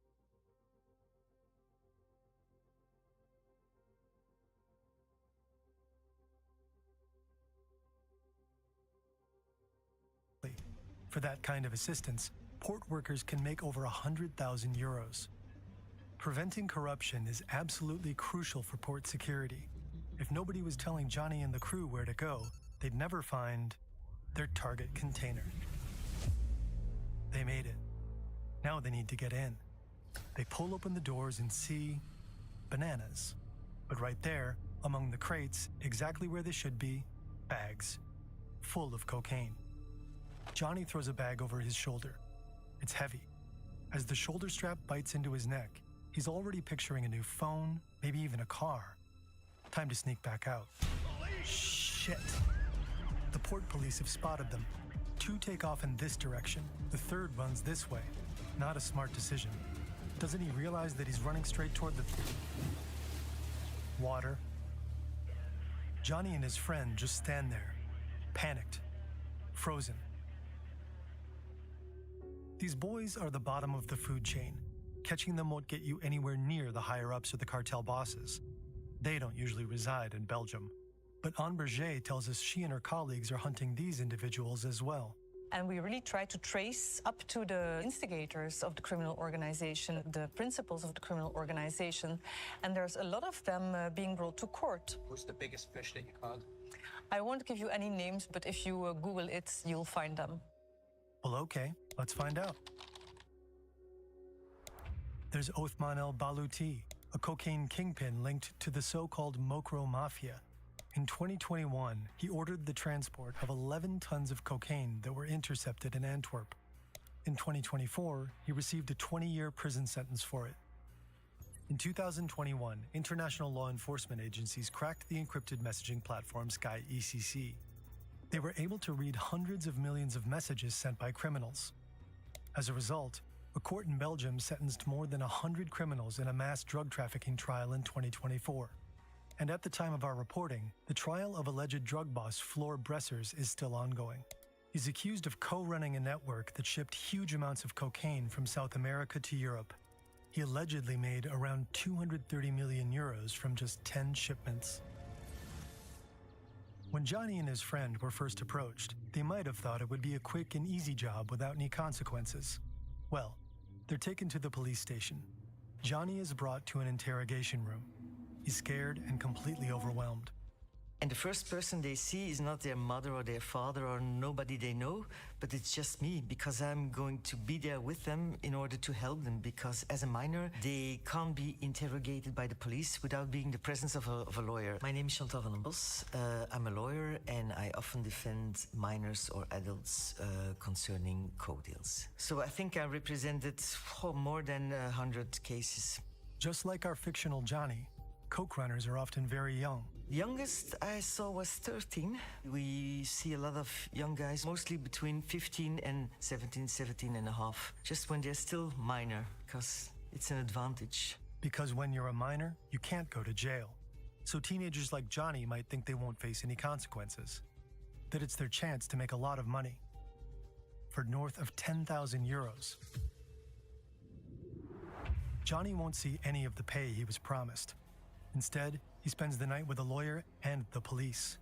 For that kind of assistance, port workers can make over 100,000 euros. Preventing corruption is absolutely crucial for port security. If nobody was telling Johnny and the crew where to go, they'd never find their target container. They made it. Now they need to get in. They pull open the doors and see bananas. But right there, among the crates, exactly where they should be, bags full of cocaine. Johnny throws a bag over his shoulder. It's heavy. As the shoulder strap bites into his neck, he's already picturing a new phone, maybe even a car. Time to sneak back out. Shit! The port police have spotted them. 2 take off in this direction. The 3rd runs this way. Not a smart decision. Doesn't he realize that he's running straight toward the water? Johnny and his friend just stand there, panicked, frozen. These boys are the bottom of the food chain. Catching them won't get you anywhere near the higher-ups or the cartel bosses. They don't usually reside in Belgium. But Anne Berger tells us she and her colleagues are hunting these individuals as well. And we really try to trace up to the instigators of the criminal organization, the principals of the criminal organization. And there's a lot of them being brought to court. Who's the biggest fish that you caught? I won't give you any names, but if you Google it, you'll find them. Well, okay, let's find out. There's Othman El Balouti, a cocaine kingpin linked to the so-called Mokro Mafia. In 2021, he ordered the transport of 11 tons of cocaine that were intercepted in Antwerp. In 2024, he received a 20-year prison sentence for it. In 2021, international law enforcement agencies cracked the encrypted messaging platform Sky ECC. They were able to read hundreds of millions of messages sent by criminals. As a result, a court in Belgium sentenced more than 100 criminals in a mass drug trafficking trial in 2024. And at the time of our reporting, the trial of alleged drug boss Floor Bressers is still ongoing. He's accused of co-running a network that shipped huge amounts of cocaine from South America to Europe. He allegedly made around 230 million euros from just 10 shipments. When Johnny and his friend were first approached, they might have thought it would be a quick and easy job without any consequences. Well, they're taken to the police station. Johnny is brought to an interrogation room. He's scared and completely overwhelmed. And the first person they see is not their mother or their father or nobody they know, but it's just me, because I'm going to be there with them in order to help them, because as a minor, they can't be interrogated by the police without being the presence of a lawyer. My name is Chantal van den Bos. I'm a lawyer and I often defend minors or adults concerning co-deals. So I think I represented more than 100 cases. Just like our fictional Johnny, coke runners are often very young. The youngest I saw was 13. We see a lot of young guys, mostly between 15 and 17 and a half, just when they're still minor, because it's an advantage. Because when you're a minor, you can't go to jail. So teenagers like Johnny might think they won't face any consequences, that it's their chance to make a lot of money, for north of 10,000 euros. Johnny won't see any of the pay he was promised. Instead, he spends the night with a lawyer and the police.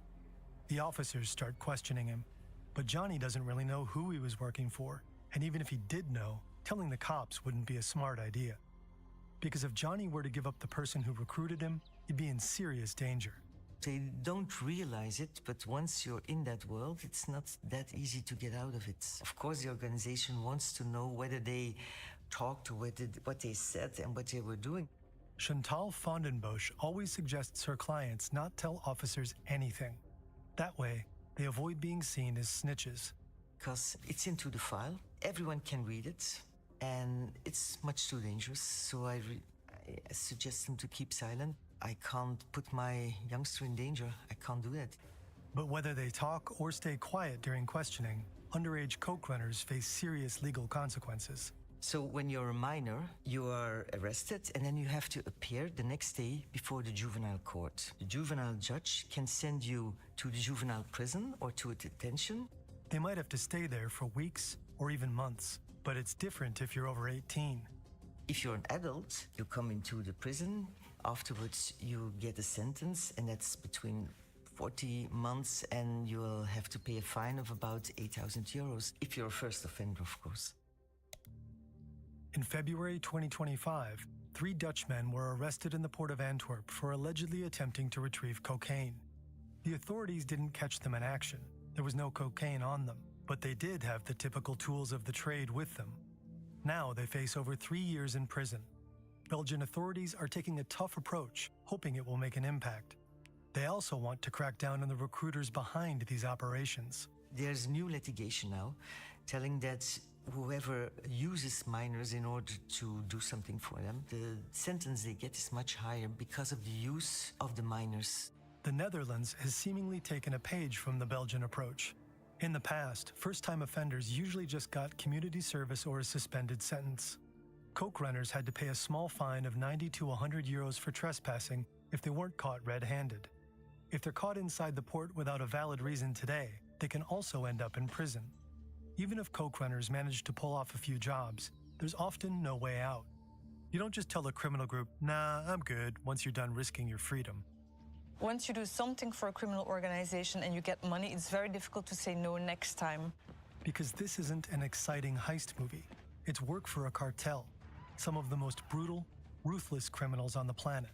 The officers start questioning him, but Johnny doesn't really know who he was working for, and even if he did know, telling the cops wouldn't be a smart idea. Because if Johnny were to give up the person who recruited him, he'd be in serious danger. They don't realize it, but once you're in that world, it's not that easy to get out of it. Of course, the organization wants to know whether they talked, what they said, and what they were doing. Chantal van den Bos always suggests her clients not tell officers anything. That way, they avoid being seen as snitches. Because it's into the file, everyone can read it, and it's much too dangerous, so I suggest them to keep silent. I can't put my youngster in danger. I can't do that. But whether they talk or stay quiet during questioning, underage coke runners face serious legal consequences. So when you're a minor, you are arrested and then you have to appear the next day before the juvenile court. The juvenile judge can send you to the juvenile prison or to a detention. They might have to stay there for weeks or even months, but it's different if you're over 18. If you're an adult, you come into the prison. Afterwards, you get a sentence, and that's between 40 months, and you will have to pay a fine of about 8,000 euros, if you're a first offender, of course. In February 2025, 3 Dutchmen were arrested in the port of Antwerp for allegedly attempting to retrieve cocaine. The authorities didn't catch them in action. There was no cocaine on them, but they did have the typical tools of the trade with them. Now they face over 3 years in prison. Belgian authorities are taking a tough approach, hoping it will make an impact. They also want to crack down on the recruiters behind these operations. There's new litigation now telling that whoever uses minors in order to do something for them, the sentence they get is much higher because of the use of the minors. The Netherlands has seemingly taken a page from the Belgian approach. In the past, first-time offenders usually just got community service or a suspended sentence. Coke runners had to pay a small fine of 90 to 100 euros for trespassing if they weren't caught red-handed. If they're caught inside the port without a valid reason today, they can also end up in prison. Even if coke runners manage to pull off a few jobs, there's often no way out. You don't just tell a criminal group, "Nah, I'm good," once you're done risking your freedom. Once you do something for a criminal organization and you get money, it's very difficult to say no next time. Because this isn't an exciting heist movie. It's work for a cartel, some of the most brutal, ruthless criminals on the planet.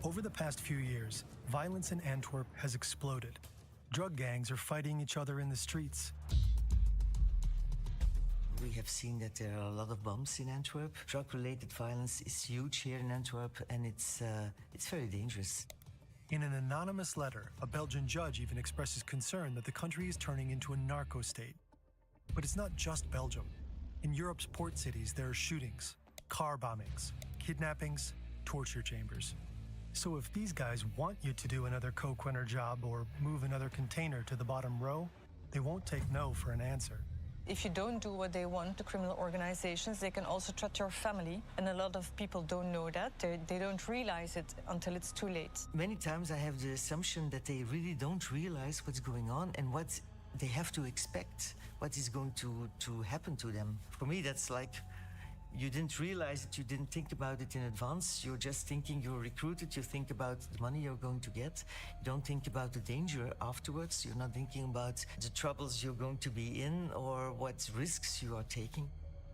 Over the past few years, violence in Antwerp has exploded. Drug gangs are fighting each other in the streets. We have seen that there are a lot of bombs in Antwerp. Drug-related violence is huge here in Antwerp, and it's very dangerous. In an anonymous letter, a Belgian judge even expresses concern that the country is turning into a narco state. But it's not just Belgium. In Europe's port cities, there are shootings, car bombings, kidnappings, torture chambers. So if these guys want you to do another coke runner job or move another container to the bottom row, they won't take no for an answer. If you don't do what they want, the criminal organizations, they can also threat your family. And a lot of people don't know that. They don't realize it until it's too late. Many times I have the assumption that they really don't realize what's going on and what they have to expect, what is going to happen to them. For me, that's like, you didn't realize it, you didn't think about it in advance. You're just thinking you're recruited, you think about the money you're going to get. You don't think about the danger afterwards. You're not thinking about the troubles you're going to be in or what risks you are taking.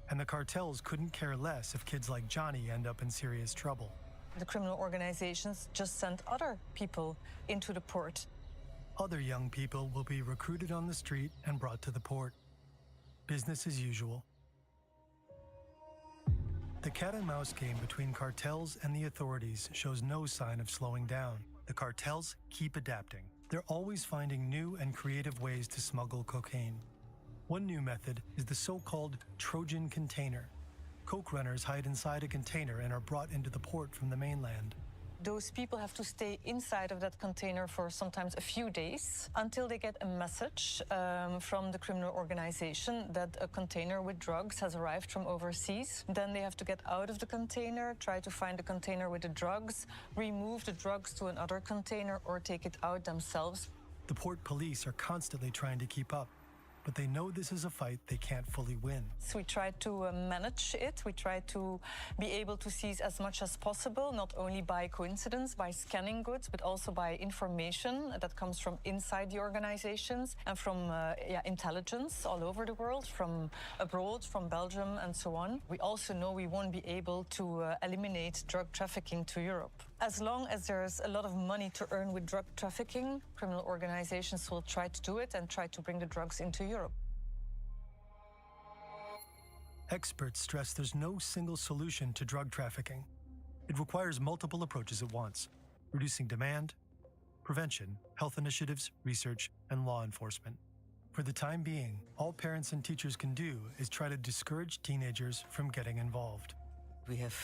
And the cartels couldn't care less if kids like Johnny end up in serious trouble. The criminal organizations just send other people into the port. Other young people will be recruited on the street and brought to the port. Business as usual. The cat-and-mouse game between cartels and the authorities shows no sign of slowing down. The cartels keep adapting. They're always finding new and creative ways to smuggle cocaine. One new method is the so-called Trojan container. Coke runners hide inside a container and are brought into the port from the mainland. Those people have to stay inside of that container for sometimes a few days until they get a message from the criminal organization that a container with drugs has arrived from overseas. Then they have to get out of the container, try to find the container with the drugs, remove the drugs to another container or take it out themselves. The port police are constantly trying to keep up, but they know this is a fight they can't fully win. So we try to manage it. We try to be able to seize as much as possible, not only by coincidence, by scanning goods, but also by information that comes from inside the organizations and from intelligence all over the world, from abroad, from Belgium, and so on. We also know we won't be able to eliminate drug trafficking to Europe. As long as there's a lot of money to earn with drug trafficking, criminal organizations will try to do it and try to bring the drugs into Europe. Experts stress there's no single solution to drug trafficking. It requires multiple approaches at once: reducing demand, prevention, health initiatives, research, and law enforcement. For the time being, all parents and teachers can do is try to discourage teenagers from getting involved. We have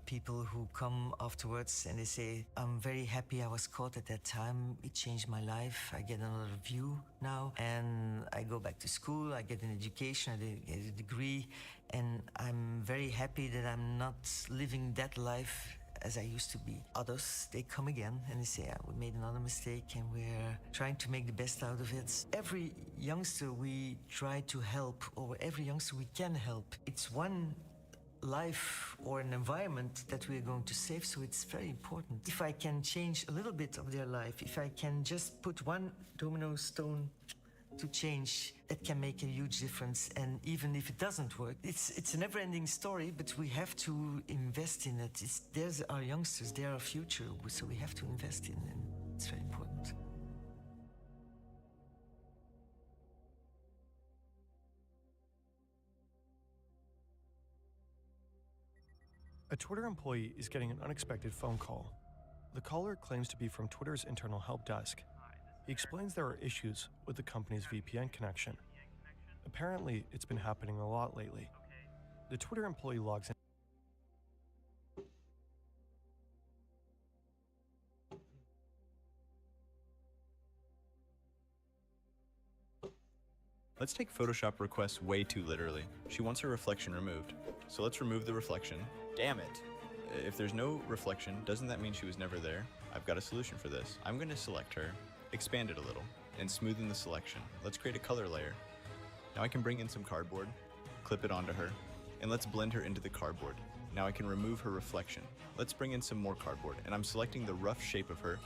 people who come afterwards and they say, "I'm very happy I was caught at that time. It changed my life. I get another view now. And I go back to school, I get an education, I get a degree. And I'm very happy that I'm not living that life as I used to be." Others, they come again and they say, "We made another mistake and we're trying to make the best out of it." Every youngster we try to help, or every youngster we can help, it's one life or an environment that we're going to save, so it's very important. If I can change a little bit of their life, if I can just put one domino stone to change, it can make a huge difference. And even if it doesn't work, it's a never-ending story, but we have to invest in it. There's our youngsters, they're our future, so we have to invest in them. It's very important. A Twitter employee is getting an unexpected phone call. The caller claims to be from Twitter's internal help desk. He explains there are issues with the company's VPN connection. Apparently, it's been happening a lot lately. The Twitter employee logs in. Let's take Photoshop requests way too literally. She wants her reflection removed. So let's remove the reflection. Damn it! If there's no reflection, doesn't that mean she was never there? I've got a solution for this. I'm going to select her, expand it a little, and smoothen the selection. Let's create a color layer. Now I can bring in some cardboard, clip it onto her, and let's blend her into the cardboard. Now I can remove her reflection. Let's bring in some more cardboard, and I'm selecting the rough shape of her.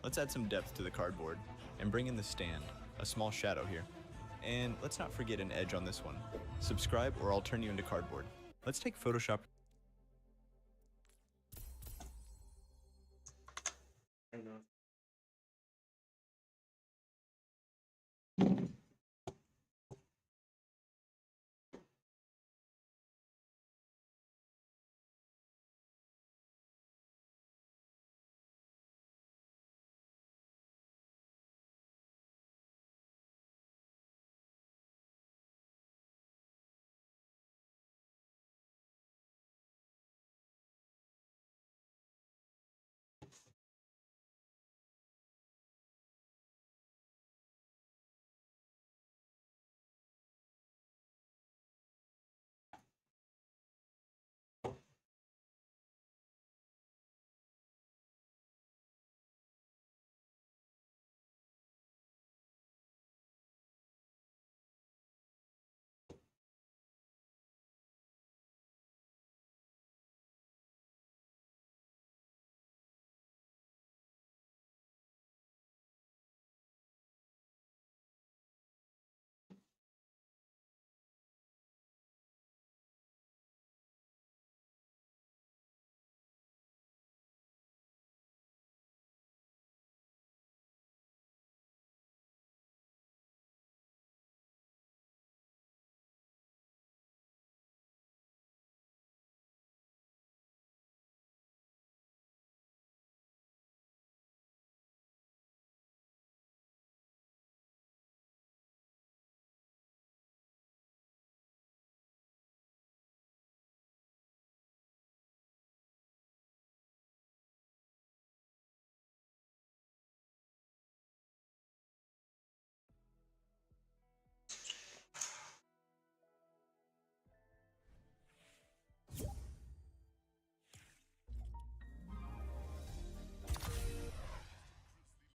Let's add some depth to the cardboard, and bring in the stand, a small shadow here. And let's not forget an edge on this one. Subscribe or I'll turn you into cardboard. Let's take Photoshop